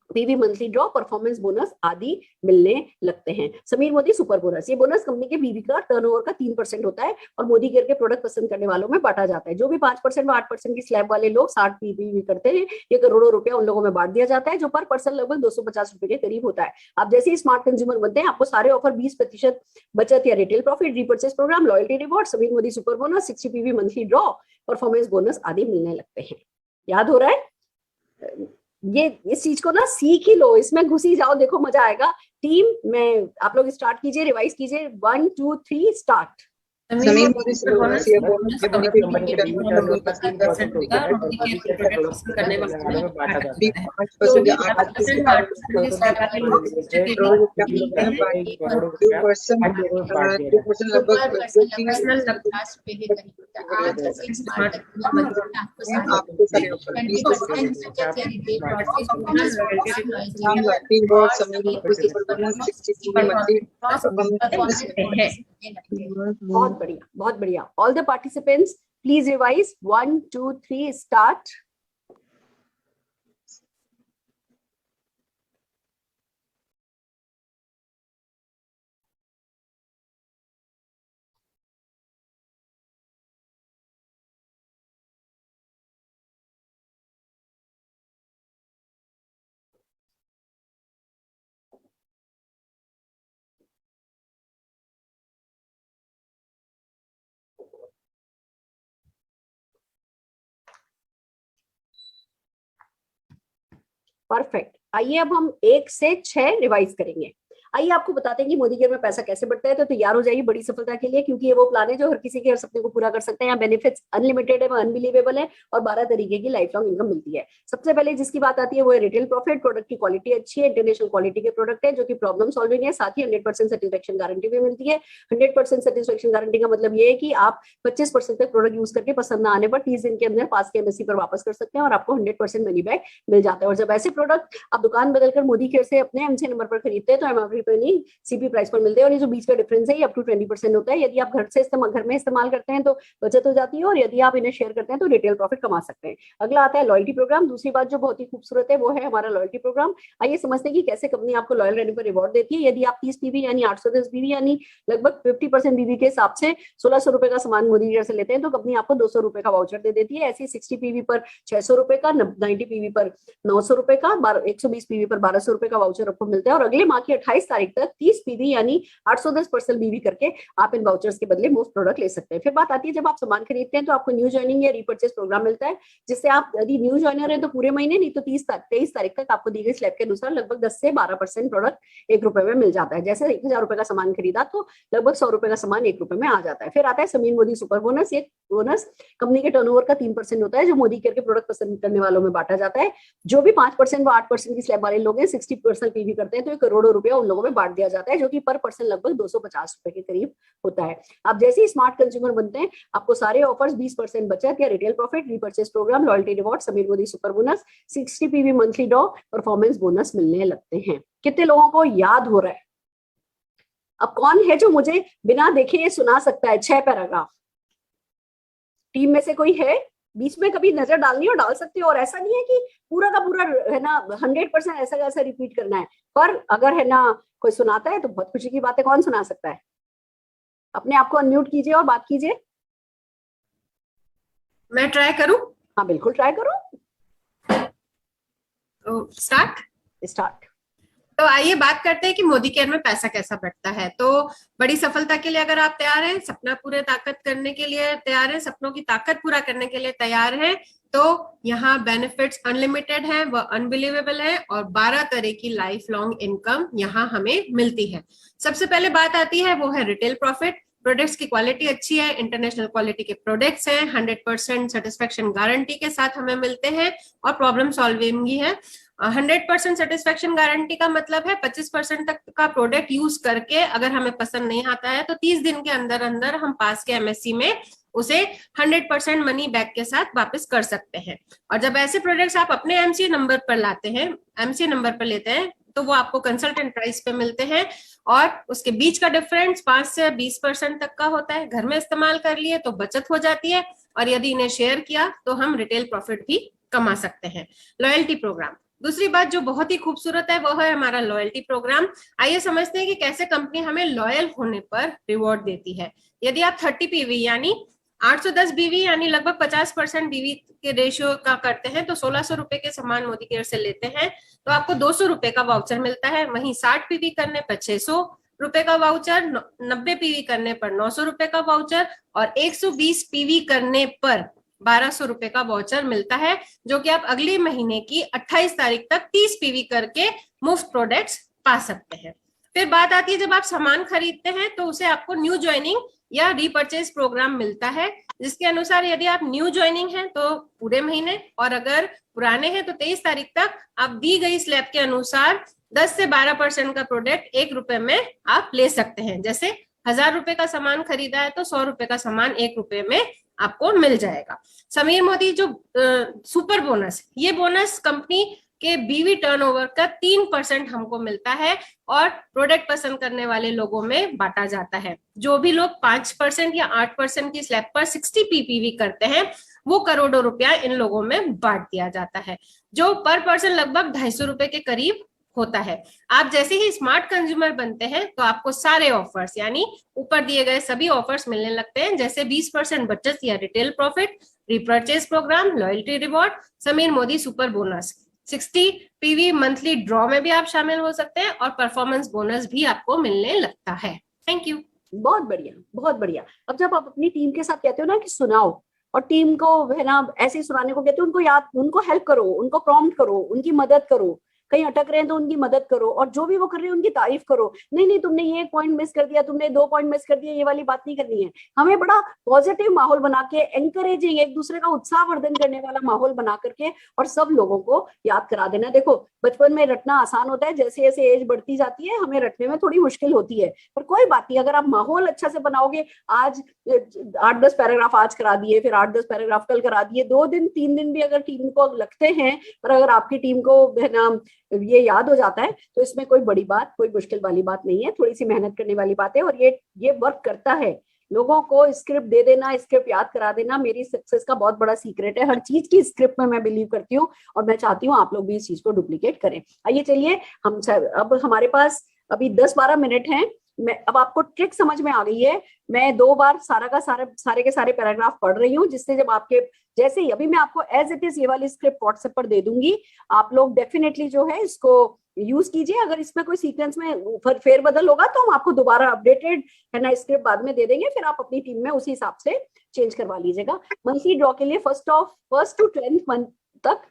PV monthly draw, performance bonus आदि मिलने लगते हैं। समीर मोदी सुपर बोनस, ये बोनस कंपनी के पीवी का टर्नओवर का 3% होता है और मोदी केयर के प्रोडक्ट पसंद करने वालों में बांटा जाता है। जो भी 5% व 8% की स्लैब वाले लोग 60 पीवी करते हैं, ये करोड़ों रुपया उन लोगों में बांट दिया जाता है, जो पर पर्सन लगभग 250 रुपए के करीब होता है। आप जैसे ही स्मार्ट कंज्यूमर बनते हैं, आपको सारे ऑफर, 20% बचत या retail profit, repurchase programme, loyalty reward, Sameer Modi super bonus, 60 PV monthly draw, performance bonus आदि मिलने लगते हैं। याद हो रहा है? ये इस चीज को ना सीख ही लो, इसमें घुसी जाओ, देखो मजा आएगा। टीम में आप लोग स्टार्ट कीजिए, रिवाइज कीजिए। 1 2 3 start. Sameer Modi super bonus ये बोनस कंपनी के कंपनी के बीवी टर्नओवर का 3% होता है और मोदी केयर के प्रोडक्ट करने वालों में बांटा जाता है। 5% या 8% लगभग बहुत बढ़िया, बहुत बढ़िया। All the participants please revise. 1 2 3 start. Perfect. आइए अब हम 1 से 6 रिवाइज करेंगे। आइए आपको बताते हैं कि मोदी केयर में पैसा कैसे बढ़ता है। तो तैयार हो जाइए बड़ी सफलता के लिए, क्योंकि ये वो प्लान है जो हर किसी के हर सपने को पूरा कर सकते हैं। यहाँ बेनिफिट्स अनलिमिटेड है, अनबिलीवेबल है और 12 तरीके की लाइफ लॉन्ग इनकम मिलती है। सबसे पहले जिसकी बात आती है वो है रिटेल प्रॉफिट। प्रोडक्ट की क्वालिटी अच्छी है, इंटरनेशनल क्वालिटी के प्रोडक्ट है जो कि प्रॉब्लम सॉल्विंग है, साथ ही 100% सेटिस्फेक्शन गारंटी भी मिलती है। 100% सेटिस्फेक्शन गारंटी का मतलब ये है कि आप 25% तक प्रोडक्ट यूज करके पसंद ना आने पर 30 दिन के अंदर पास के एमएससी पर वापस कर सकते हैं और आपको 100% मनी बैक मिल जाता है। और जब ऐसे प्रोडक्ट आप दुकान बदलकर मोदी केयर से अपने एमसी नंबर पर खरीदते हैं तो एमआरपी पर नहीं सीपी प्राइस पर मिलते हैं, और ये जो बीच का डिफरेंस है ये अप टू 20% होता है। यदि आप घर में इस्तेमाल करते हैं तो बचत हो जाती है, और यदि आप इन्हें शेयर करते हैं तो रिटेल प्रॉफिट कमा सकते हैं। अगला आता है लॉयल्टी प्रोग्राम। दूसरी बात जो बहुत ही खूबसूरत है वो है हमारा लॉयल्टी प्रोग्राम। आइए समझते हैं कि कैसे कंपनी आपको लॉयल रहने पर रिवॉर्ड देती है। यदि आप 30 पीवी यानी 810 पीवी यानी लगभग 50% पीवी के हिसाब से 1600 रुपए का सामान मोदी केयर से लेते हैं तो कंपनी आपको 200 रुपए का वाउचर दे देती है। ऐसी 60 पीवी पर 600 रुपए का, 90 पीवी पर 900 रुपए का, 120 पीवी पर 1200 रुपए का वाउचर आपको मिलता है। और अगले माह की 28 तारीख तक 30 पीवी यानी 810% बीवी करके आप इन वाउचर्स के बदले मोस्ट प्रोडक्ट ले सकते हैं। फिर बात आती है जब आप सामान खरीदते हैं तो आपको न्यू ज्वाइनिंग या रीपर्चेस प्रोग्राम मिलता है, जिससे आप यदि न्यू ज्वाइनर है तो पूरे महीने, नहीं तो 23 तारीख तक आपको दी गई स्लैब के अनुसार लगभग 10 से 12% प्रोडक्ट 1 रुपए में मिल जाता है। जैसे 1000 रुपए का सामान खरीदा तो लगभग 100 रुपए का सामान 1 रुपए में आ जाता है। फिर आता है समीर मोदी सुपर बोनस। ये बोनस कंपनी के टर्नओवर का 3% होता है जो मोदी केयर के प्रोडक्ट पसंद करने वालों में बांटा जाता है। जो भी 5% व 8% की स्लैब वाले लोग हैं 60% पीवी करते हैं तो करोड़ों रुपया उन लोगों में बांट दिया जाता है, जो कि पर पर्सन लगभग 250 रुपए के करीब होता है। आप जैसे ही स्मार्ट कंज्यूमर बनते हैं आपको सारे ऑफर्स, 20% बचत या retail profit, repurchase programme, loyalty reward, Sameer Modi super bonus, 60 PV monthly draw, performance bonus मिलने लगते हैं। कितने लोगों को याद हो रहा है? अब कौन है जो मुझे बिना देखे ये सुना सकता है 6 पैराग्राफ? टीम में से कोई है? बीच में कभी नजर डालनी हो डाल सकते हो, और ऐसा नहीं है कि पूरा का पूरा है ना 100% ऐसा कैसा रिपीट करना है, पर अगर है ना कोई सुनाता है तो बहुत खुशी की बात है। कौन सुना सकता है? अपने आप को अनम्यूट कीजिए और बात कीजिए। मैं ट्राई करूं? हाँ बिल्कुल ट्राई करो। तो स्टार्ट। तो आइए बात करते हैं कि मोदी केयर में पैसा कैसा बढ़ता है। तो बड़ी सफलता के लिए अगर आप तैयार हैं, सपना पूरे ताकत करने के लिए तैयार हैं, सपनों की ताकत पूरा करने के लिए तैयार हैं, तो यहाँ बेनिफिट्स अनलिमिटेड है, वह अनबिलीवेबल है और 12 तरह की लाइफ लॉन्ग इनकम यहाँ हमें मिलती है। सबसे पहले बात आती है वो है रिटेल प्रॉफिट। प्रोडक्ट्स की क्वालिटी अच्छी है, इंटरनेशनल क्वालिटी के प्रोडक्ट्स हैं, 100% सेटिस्फेक्शन गारंटी के साथ हमें मिलते हैं और प्रॉब्लम सॉल्विंग ही है। 100% सेटिस्फेक्शन गारंटी का मतलब है 25% तक का प्रोडक्ट यूज करके अगर हमें पसंद नहीं आता है तो 30 दिन के अंदर अंदर हम पास के एमएससी में उसे 100% मनी बैक के साथ वापस कर सकते हैं। और जब ऐसे प्रोडक्ट्स आप अपने एमसी नंबर पर लाते हैं, एमसी नंबर पर लेते हैं, तो वो आपको कंसल्टेंट प्राइस पे मिलते हैं और उसके बीच का डिफरेंस 5 से 20% तक का होता है। घर में इस्तेमाल कर लिए तो बचत हो जाती है और यदि इन्हें शेयर किया तो हम रिटेल प्रॉफिट भी कमा सकते हैं। लॉयल्टी प्रोग्राम, दूसरी बात जो बहुत ही खूबसूरत है वो है हमारा लॉयल्टी प्रोग्राम। आइए समझते हैं कि कैसे कंपनी हमें लॉयल होने पर रिवॉर्ड देती है। यदि आप 30 पीवी यानी 810 बीवी यानी लगभग 50% बीवी के रेशियो का करते हैं तो 1600 रुपए के सामान मोदी केयर से लेते हैं तो आपको 200 रुपए का वाउचर मिलता है। वहीं 60 पीवी करने पर 600 रुपए का वाउचर, 90 पीवी करने पर 900 रुपए का वाउचर और 120 पीवी करने पर 1200 रुपए का वाउचर मिलता है, जो कि आप अगले महीने की 28 तारीख तक 30 पीवी करके मुफ्त प्रोडक्ट्स पा सकते हैं। फिर बात आती है जब आप सामान खरीदते हैं तो उसे आपको न्यू ज्वाइनिंग या रीपर्चेज प्रोग्राम मिलता है, जिसके अनुसार यदि आप न्यू ज्वाइनिंग हैं तो पूरे महीने और अगर पुराने हैं तो 23 तारीख तक आप दी गई स्लैब के अनुसार 10 से 12% का प्रोडक्ट 1 रुपए में आप ले सकते हैं। जैसे 1000 रुपए का सामान खरीदा है तो 100 रुपए का सामान 1 रुपए में आपको मिल जाएगा। समीर मोदी जो सुपर बोनस, ये बोनस कंपनी के बीवी टर्नओवर का 3% हमको मिलता है और प्रोडक्ट पसंद करने वाले लोगों में बांटा जाता है। जो भी लोग 5% या 8% की स्लैब पर 60 पीपीवी करते हैं वो करोड़ों रुपया इन लोगों में बांट दिया जाता है, जो पर पर्सन लगभग 250 रुपए के करीब होता है। आप जैसे ही स्मार्ट कंज्यूमर बनते हैं तो आपको सारे ऑफर्स यानी ऊपर दिए गए सभी ऑफर्स मिलने लगते हैं, जैसे 20% बचत या retail profit, repurchase programme, loyalty reward, Sameer Modi super bonus, 60 PV monthly draw में भी आप शामिल हो सकते हैं और परफॉर्मेंस बोनस भी आपको मिलने लगता है। Thank you. बहुत बढ़िया, बहुत बढ़िया। अब जब आप अपनी टीम के साथ कहते हो ना कि सुनाओ, और टीम को है ना ऐसे ही सुनाने को कहते हो, उनको याद, उनको हेल्प करो, उनको प्रॉम्प्ट करो, उनकी मदद करो, कहीं अटक रहे हैं तो उनकी मदद करो और जो भी वो कर रहे हैं उनकी तारीफ करो। नहीं नहीं तुमने ये पॉइंट मिस कर दिया, तुमने 2 पॉइंट मिस कर दिया, ये वाली बात नहीं करनी है। हमें बड़ा पॉजिटिव माहौल बना के, एंकरेजिंग, एक दूसरे का उत्साह वर्धन करने वाला माहौल बना करके और सब लोगों को याद करा देना। देखो बचपन में रटना आसान होता है, जैसे जैसे एज बढ़ती जाती है हमें रटने में थोड़ी मुश्किल होती है, पर कोई बात नहीं, अगर आप माहौल अच्छा से बनाओगे, आज 8-10 पैराग्राफ आज करा दिए, फिर 8-10 पैराग्राफ कल करा दिए, 2 दिन 3 दिन भी अगर टीम को लगते हैं, पर अगर आपकी टीम को है ना ये याद हो जाता है तो इसमें कोई बड़ी बात, कोई मुश्किल वाली बात नहीं है, थोड़ी सी मेहनत करने वाली बात है और ये वर्क करता है। लोगों को स्क्रिप्ट दे देना, स्क्रिप्ट याद करा देना मेरी सक्सेस का बहुत बड़ा सीक्रेट है। हर चीज की स्क्रिप्ट में मैं बिलीव करती हूँ और मैं चाहती हूँ आप लोग भी इस चीज को डुप्लीकेट करें। आइए चलिए, हम अब हमारे पास अभी 10-12 मिनट हैं। मैं अब आपको ट्रिक समझ में आ गई है। मैं 2 बार सारे के सारे पैराग्राफ पढ़ रही हूँ, जिससे जब आपके जैसे ही अभी मैं आपको एज इट इज ये वाली स्क्रिप्ट व्हाट्सएप पर दे दूंगी, आप लोग डेफिनेटली जो है इसको यूज कीजिए। अगर इसमें कोई सीक्वेंस में फेरबदल होगा तो हम आपको दोबारा अपडेटेड है ना स्क्रिप्ट बाद में दे देंगे, फिर आप अपनी टीम में उसी हिसाब से चेंज करवा लीजिएगा। मंथली ड्रॉ के लिए 1st to 10th मंथ तक,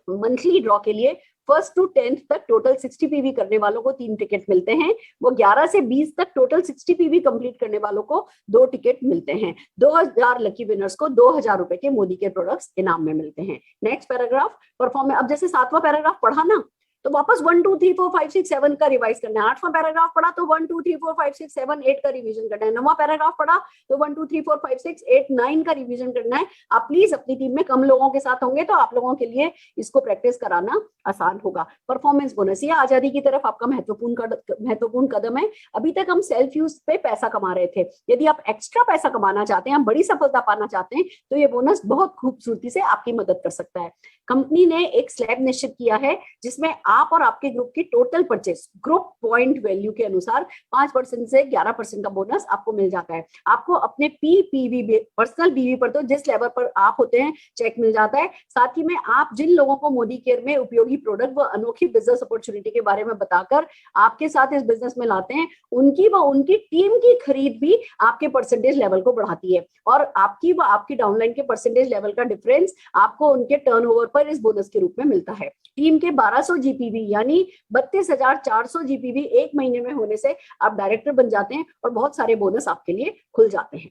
मंथली ड्रॉ के लिए 1st to 10th तक टोटल 60 पीवी करने वालों को 3 टिकट मिलते हैं। वो 11 से 20 तक टोटल 60 पीवी कंप्लीट करने वालों को 2 टिकट मिलते हैं। 2000 लकी विनर्स को 2000 रुपए के मोदी के प्रोडक्ट्स इनाम में मिलते हैं। Next paragraph perform. अब जैसे 7वां पैराग्राफ पढ़ा ना तो वापस 1 2 3 4 5 6 7 का रिवाइज करना है। 8वां पैराग्राफ पढ़ा तो 1 2 3 4 5 6 7 8 का रिवीजन करना है। 9वां पैराग्राफ पढ़ा तो 1 2 3 4 5 6 8 9 का रिवीजन करना है। आप प्लीज अपनी टीम में कम लोगों के साथ होंगे तो आप लोगों के लिए इसको प्रैक्टिस कराना आसान होगा। परफॉर्मेंस बोनस, ये आजादी की तरफ आपका महत्वपूर्ण कदम है। अभी तक हम सेल्फ यूज पे पैसा कमा रहे थे, यदि आप एक्स्ट्रा पैसा कमाना चाहते हैं, हम बड़ी सफलता पाना चाहते हैं, तो ये बोनस बहुत खूबसूरती से आपकी मदद कर सकता है। कंपनी ने एक स्लैब निश्चित किया है जिसमें आप और आपके ग्रुप की total purchase group point value के अनुसार 5% से 11% का बोनस आपको मिल जाता है। आपको अपने पीपीवी पर्सनल बीवी पर तो जिस लेवल पर आप होते हैं चेक मिल जाता है। साथ ही में आप जिन लोगों को मोदी केयर में उपयोगी प्रोडक्ट व अनोखी बिजनेस अपॉर्चुनिटी के बारे में बताकर आपके साथ इस बिजनेस में लाते हैं, उनकी व उनकी टीम की खरीद भी आपके परसेंटेज लेवल को बढ़ाती है और आपकी व आपकी डाउनलाइन के परसेंटेज लेवल का डिफरेंस आपको उनके टर्नओवर पर इस बोनस के रूप में मिलता है। टीम के 1200 जीपीवी यानी 32,400 जीपीवी 1 महीने में होने से आप डायरेक्टर बन जाते हैं और बहुत सारे बोनस आपके लिए खुल जाते हैं।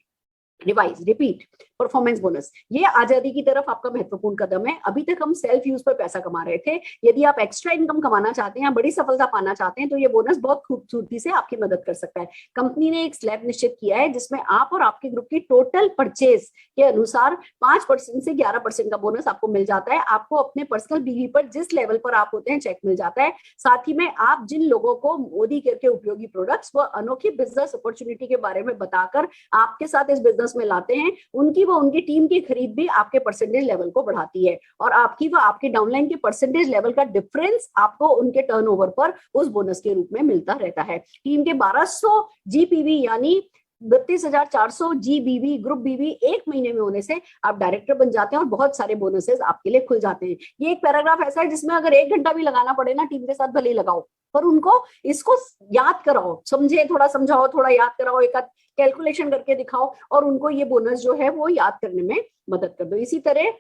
रिवाइज, रिपीट, परफॉर्मेंस बोनस, ये आजादी की तरफ आपका महत्वपूर्ण कदम है। अभी तक हम सेल्फ यूज पर पैसा कमा रहे थे, यदि आप एक्स्ट्रा इनकम कमाना चाहते हैं, बड़ी सफलता पाना चाहते हैं, तो ये बोनस बहुत खूबसूरती से आपकी मदद कर सकता है। कंपनी ने एक स्लैब निश्चित किया है जिसमें आप और आपके ग्रुप की टोटल परचेज के अनुसार 5% से 11% का बोनस आपको मिल जाता है। आपको अपने पर्सनल बीवी पर जिस लेवल पर आप होते हैं चेक मिल जाता है। साथ ही में आप जिन लोगों को मोदी केयर के उपयोगी प्रोडक्ट्स व अनोखी बिजनेस अपॉर्चुनिटी के बारे में बताकर आपके साथ इस बिजनेस में लाते हैं, उनकी व उनकी टीम की खरीद भी आपके परसेंटेज लेवल को बढ़ाती है, और आपकी व आपके डाउनलाइन के परसेंटेज लेवल का डिफरेंस आपको उनके टर्नओवर पर उस बोनस के रूप में मिलता रहता है। टीम के 1200 जीपीवी यानी 32,400 जीबीवी ग्रुप बीवी एक महीने में होने से आप डायरेक्टर बन जाते हैं और बहुत सारे बोनसेस आपके लिए खुल जाते हैं। ये एक पैराग्राफ ऐसा है जिसमें अगर 1 घंटा भी लगाना पड़े ना, टीम के साथ भले ही लगाओ, पर उनको इसको याद कराओ, समझे, थोड़ा समझाओ, थोड़ा याद कराओ, एक कैलकुलेशन करके दिखाओ और उनको ये बोनस जो है वो याद करने में मदद कर दो। इसी तरह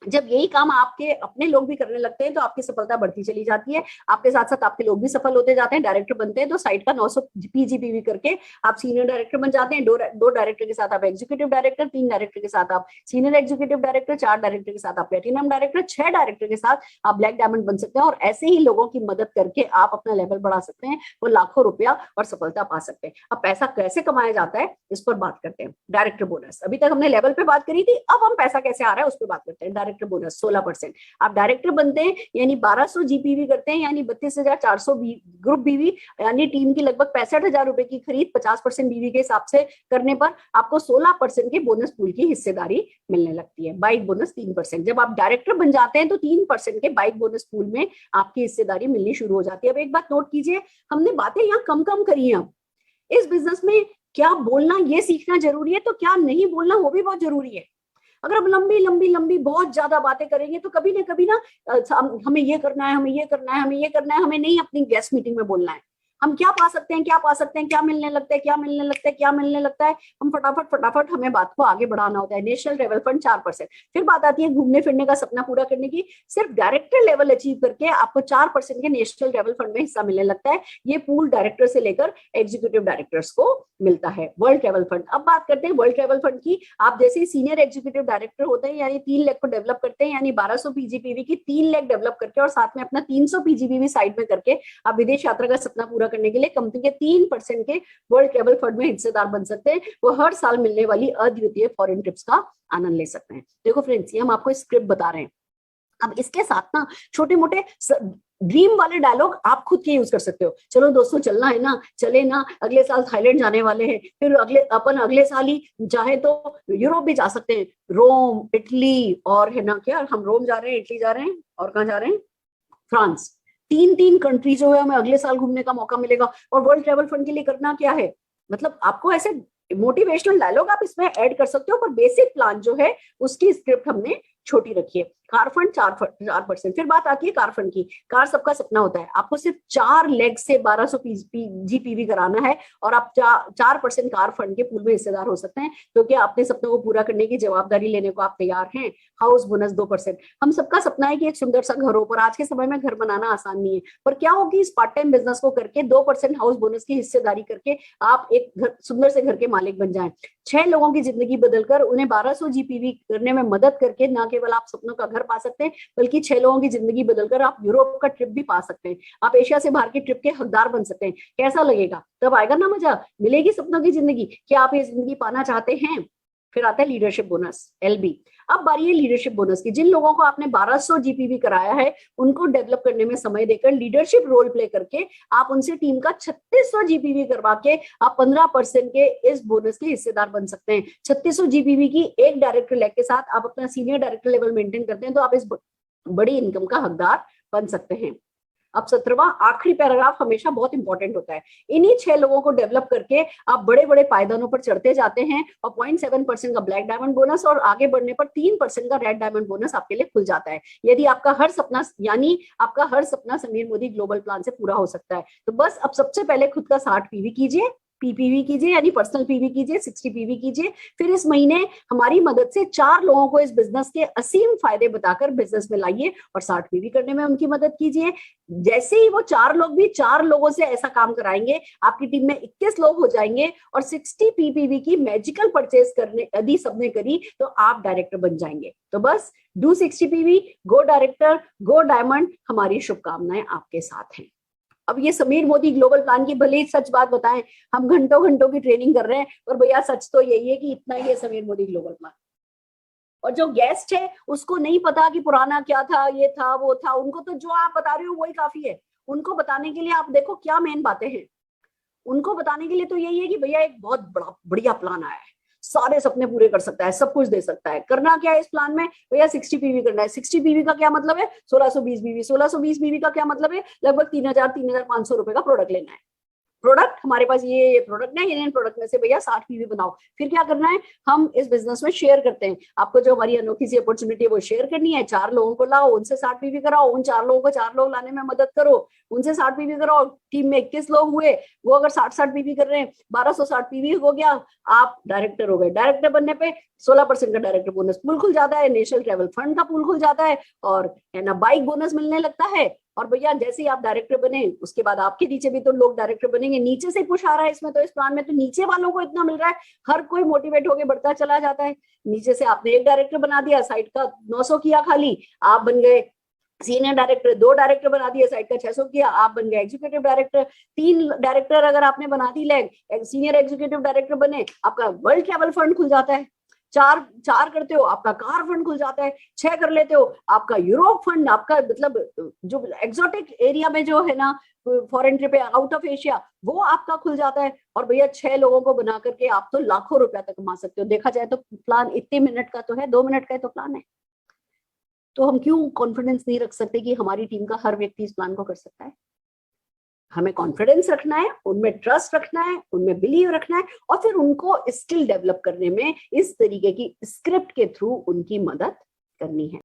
जब यही काम आपके अपने लोग भी करने लगते हैं तो आपकी सफलता बढ़ती चली जाती है। आपके साथ साथ आपके लोग भी सफल होते जाते हैं, डायरेक्टर बनते हैं, तो साइट का 900 पीजीपीवी करके आप सीनियर डायरेक्टर बन जाते हैं। दो डायरेक्टर के साथ आप एग्जीक्यूटिव डायरेक्टर, 3 डायरेक्टर के साथ आप सीनियर एग्जीक्यूटिव डायरेक्टर, 4 डायरेक्टर के साथ आप प्लेटिनम डायरेक्टर, 6 डायरेक्टर के साथ आप ब्लैक डायमंड बन सकते हैं। और ऐसे ही लोगों की मदद करके आप अपना लेवल बढ़ा सकते हैं, वो लाखों रुपया और सफलता पा सकते हैं। अब पैसा कैसे कमाया जाता है इस पर बात करते हैं। डायरेक्टर बोनस, अभी तक हमने लेवल पे बात करी थी, अब हम पैसा कैसे आ रहा है उस पर बात करते हैं। Director bonus 16%। आप डायरेक्टर बनते हैं यानी 1200 जीपीवी करते हैं यानी 32,400 ग्रुप बीवी यानी टीम की लगभग 65,000 रुपए की खरीद 50% बीवी के हिसाब से करने पर आपको 16% के बोनस पूल की हिस्सेदारी मिलने लगती है। Bike bonus 3%। जब आप डायरेक्टर बन जाते हैं तो 3% के बाइक बोनस पूल में आपकी हिस्सेदारी मिलनी शुरू हो जाती है। अब एक बात नोट कीजिए, हमने बातें यहाँ कम कम करी हैं। अब इस बिजनेस में क्या बोलना ये सीखना जरूरी है, तो क्या नहीं बोलना वो भी बहुत जरूरी है। अगर हम लंबी लंबी लंबी बहुत ज्यादा बातें करेंगे तो कभी ना कभी ना हमें ये करना है, हमें ये करना है, हमें ये करना है, हमें नहीं अपनी गेस्ट मीटिंग में बोलना है। हम क्या पा सकते हैं, क्या पा सकते हैं, क्या मिलने लगता है, क्या मिलने लगता है, क्या मिलने लगता है, हम फटाफट हमें बात को आगे बढ़ाना होता है। National level fund 4%। फिर बात आती है घूमने फिरने का सपना पूरा करने की। सिर्फ डायरेक्टर लेवल अचीव करके आपको 4% के नेशनल लेवल फंड में हिस्सा मिलने लगता है। ये पूल डायरेक्टर से लेकर एग्जीक्यूटिव डायरेक्टर्स को मिलता है। वर्ल्ड ट्रेवल फंड, अब बात करते हैं वर्ल्ड ट्रेवल फंड की। आप जैसे ही सीनियर एग्जीक्यूटिव डायरेक्टर होते हैं यानी 3 लाख को डेवलप करते हैं यानी 1200 पीजीपीवी की 3 लाख डेवलप करके और साथ में अपना 300 पीजीपीवी साइड में करके आप विदेश यात्रा का सपना पूरा करने के लिए कंपनी के 3% के वर्ल्ड ट्रेवल फंड में हिस्सेदार बन सकते हैं। वो हर साल मिलने वाली अद्वितीय फॉरेन ट्रिप्स का आनंद ले सकते हैं। देखो फ्रेंड्स, ये हम आपको स्क्रिप्ट बता रहे हैं। अब इसके साथ ना छोटे मोटे ड्रीम वाले डायलॉग आप खुद के यूज कर सकते हो। चलो दोस्तों चलना है ना, चले ना, अगले साल थाईलैंड जाने वाले हैं, फिर अगले साल ही चाहे तो यूरोप भी जा सकते हैं, रोम, इटली, और है ना क्या, हम रोम जा रहे हैं, इटली जा रहे हैं, और कहाँ जा रहे हैं, फ्रांस। 3 कंट्री जो है हमें अगले साल घूमने का मौका मिलेगा। और वर्ल्ड ट्रेवल फंड के लिए करना क्या है, मतलब आपको ऐसे मोटिवेशनल डायलॉग आप इसमें ऐड कर सकते हो, पर बेसिक प्लान जो है उसकी स्क्रिप्ट हमने छोटी रखी है। Car fund 4%। फिर बात आती है कार फंड की। कार सबका सपना होता है, आपको सिर्फ 4 लेग से 1200 जीपीवी कराना है और आप 4% कार फंड के पूल में हिस्सेदार हो सकते हैं, क्योंकि अपने सपनों को पूरा करने की जवाबदारी लेने को आप तैयार हैं। House bonus 2%। हम सबका सपना है कि एक सुंदर सा घर हो, पर आज के समय में घर बनाना आसान नहीं है। पर क्या होगी, इस पार्ट टाइम बिजनेस को करके 2% हाउस बोनस की हिस्सेदारी करके आप एक सुंदर से घर के मालिक बन जाएं। 6 लोगों की जिंदगी बदलकर उन्हें 1200 जीपीवी करने में मदद करके न केवल आप सपनों का घर पा सकते हैं, बल्कि 6 लोगों की जिंदगी बदलकर आप यूरोप का ट्रिप भी पा सकते हैं। आप एशिया से बाहर के ट्रिप के हकदार बन सकते हैं। कैसा लगेगा, तब आएगा ना मजा, मिलेगी सपनों की जिंदगी। क्या आप ये जिंदगी पाना चाहते हैं? फिर आता है लीडरशिप बोनस, LB। अब बारी है लीडरशिप बोनस की। जिन लोगों को आपने 1200 जीपीवी कराया है उनको डेवलप करने में समय देकर लीडरशिप रोल प्ले करके आप उनसे टीम का 3600 जीपीवी करवा के आप 15% के इस बोनस के हिस्सेदार बन सकते हैं। 3600 जीपीवी की एक डायरेक्टर लेग के साथ आप अपना सीनियर डायरेक्टर लेवल मेंटेन करते हैं तो आप इस बड़ी इनकम का हकदार बन सकते हैं। अब 17वां आखिरी पैराग्राफ हमेशा बहुत इंपॉर्टेंट होता है। इन्हीं 6 लोगों को डेवलप करके आप बड़े बड़े पायदानों पर चढ़ते जाते हैं और 0.7% का ब्लैक डायमंड बोनस और आगे बढ़ने पर 3% का रेड डायमंड बोनस आपके लिए खुल जाता है। यदि आपका हर सपना समीर मोदी ग्लोबल प्लान से पूरा हो सकता है, तो बस अब सबसे पहले खुद का 60 पीवी कीजिए PPV कीजिए, यानी पर्सनल PV कीजिए, 60 PV कीजिए। फिर इस महीने हमारी मदद से 4 लोगों को इस बिजनेस के असीम फायदे बताकर बिजनेस में लाइए और 60 PV करने में उनकी मदद कीजिए। जैसे ही वो 4 लोग भी 4 लोगों से ऐसा काम कराएंगे, आपकी टीम में 21 लोग हो जाएंगे और 60 PPV की मैजिकल परचेज करने यदि सबने करी तो आप डायरेक्टर बन जाएंगे। तो बस do 60 PV, go director, go diamond. हमारी शुभकामनाएं आपके साथ हैं। अब ये समीर मोदी ग्लोबल प्लान की भले ही सच बात बताएं, हम घंटों घंटों की ट्रेनिंग कर रहे हैं, और भैया सच तो यही है कि इतना ही है समीर मोदी ग्लोबल प्लान। और जो गेस्ट है उसको नहीं पता कि पुराना क्या था, ये था, वो था, उनको तो जो आप बता रहे हो वही काफी है। उनको बताने के लिए आप देखो क्या मेन बातें हैं। उनको बताने के लिए तो यही है कि भैया एक बहुत बड़ा बढ़िया प्लान आया है, सारे सपने पूरे कर सकता है, सब कुछ दे सकता है। करना क्या है इस प्लान में? भैया 60 PV करना है। 60 PV का क्या मतलब है? 1620 PV। 1620 PV का क्या मतलब है? लगभग 3,500 रुपए का प्रोडक्ट लेना है। प्रोडक्ट हमारे पास ये प्रोडक्ट है, इन प्रोडक्ट में से भैया 60 PV बनाओ। फिर क्या करना है? हम इस बिजनेस में शेयर करते हैं। आपको जो हमारी अनोखी सी अपॉर्चुनिटी है वो शेयर करनी है। 4 लोगों को लाओ, उनसे 60 PV कराओ, उन 4 लोगों को 4 लोग लाने में मदद करो, उनसे 60 PV कराओ। टीम में 21 लोग हुए, वो अगर 60 PV कर रहे हैं, 1260 PV हो गया, आप डायरेक्टर हो गए। डायरेक्टर बनने पे 16% का डायरेक्टर बोनस पूल खुल जाता है, नेशनल ट्रैवल फंड का पूल खुल जाता है, और है ना बाइक बोनस मिलने लगता है। और भैया जैसे ही आप डायरेक्टर बने उसके बाद आपके नीचे भी तो लोग डायरेक्टर बनेंगे। नीचे से पुश आ रहा है इसमें, तो इस प्लान में तो नीचे वालों को इतना मिल रहा है, हर कोई मोटिवेट होकर बढ़ता चला जाता है। नीचे से आपने एक डायरेक्टर बना दिया, साइड का 900 किया खाली, आप बन गए सीनियर डायरेक्टर। 2 डायरेक्टर बना दिए, साइड का 600 किया, आप बन गए एग्जीक्यूटिव डायरेक्टर। 3 डायरेक्टर अगर आपने बना दी लेग, सीनियर एग्जीक्यूटिव डायरेक्टर बने, आपका वर्ल्ड ट्रैवल फंड खुल जाता है। 4 करते हो आपका कार फंड खुल जाता है। 6 कर लेते हो आपका यूरोप फंड, आपका मतलब जो एक्सोटिक एरिया में जो है ना फॉरेन ट्रिप है आउट ऑफ एशिया, वो आपका खुल जाता है। और भैया 6 लोगों को बना करके आप तो लाखों रुपया तक कमा सकते हो। देखा जाए तो प्लान इतने मिनट का तो है, 2 मिनट का तो प्लान है। तो हम क्यों कॉन्फिडेंस नहीं रख सकते कि हमारी टीम का हर व्यक्ति इस प्लान को कर सकता है? हमें कॉन्फिडेंस रखना है, उनमें ट्रस्ट रखना है, उनमें बिलीव रखना है, और फिर उनको स्किल डेवलप करने में इस तरीके की स्क्रिप्ट के थ्रू उनकी मदद करनी है।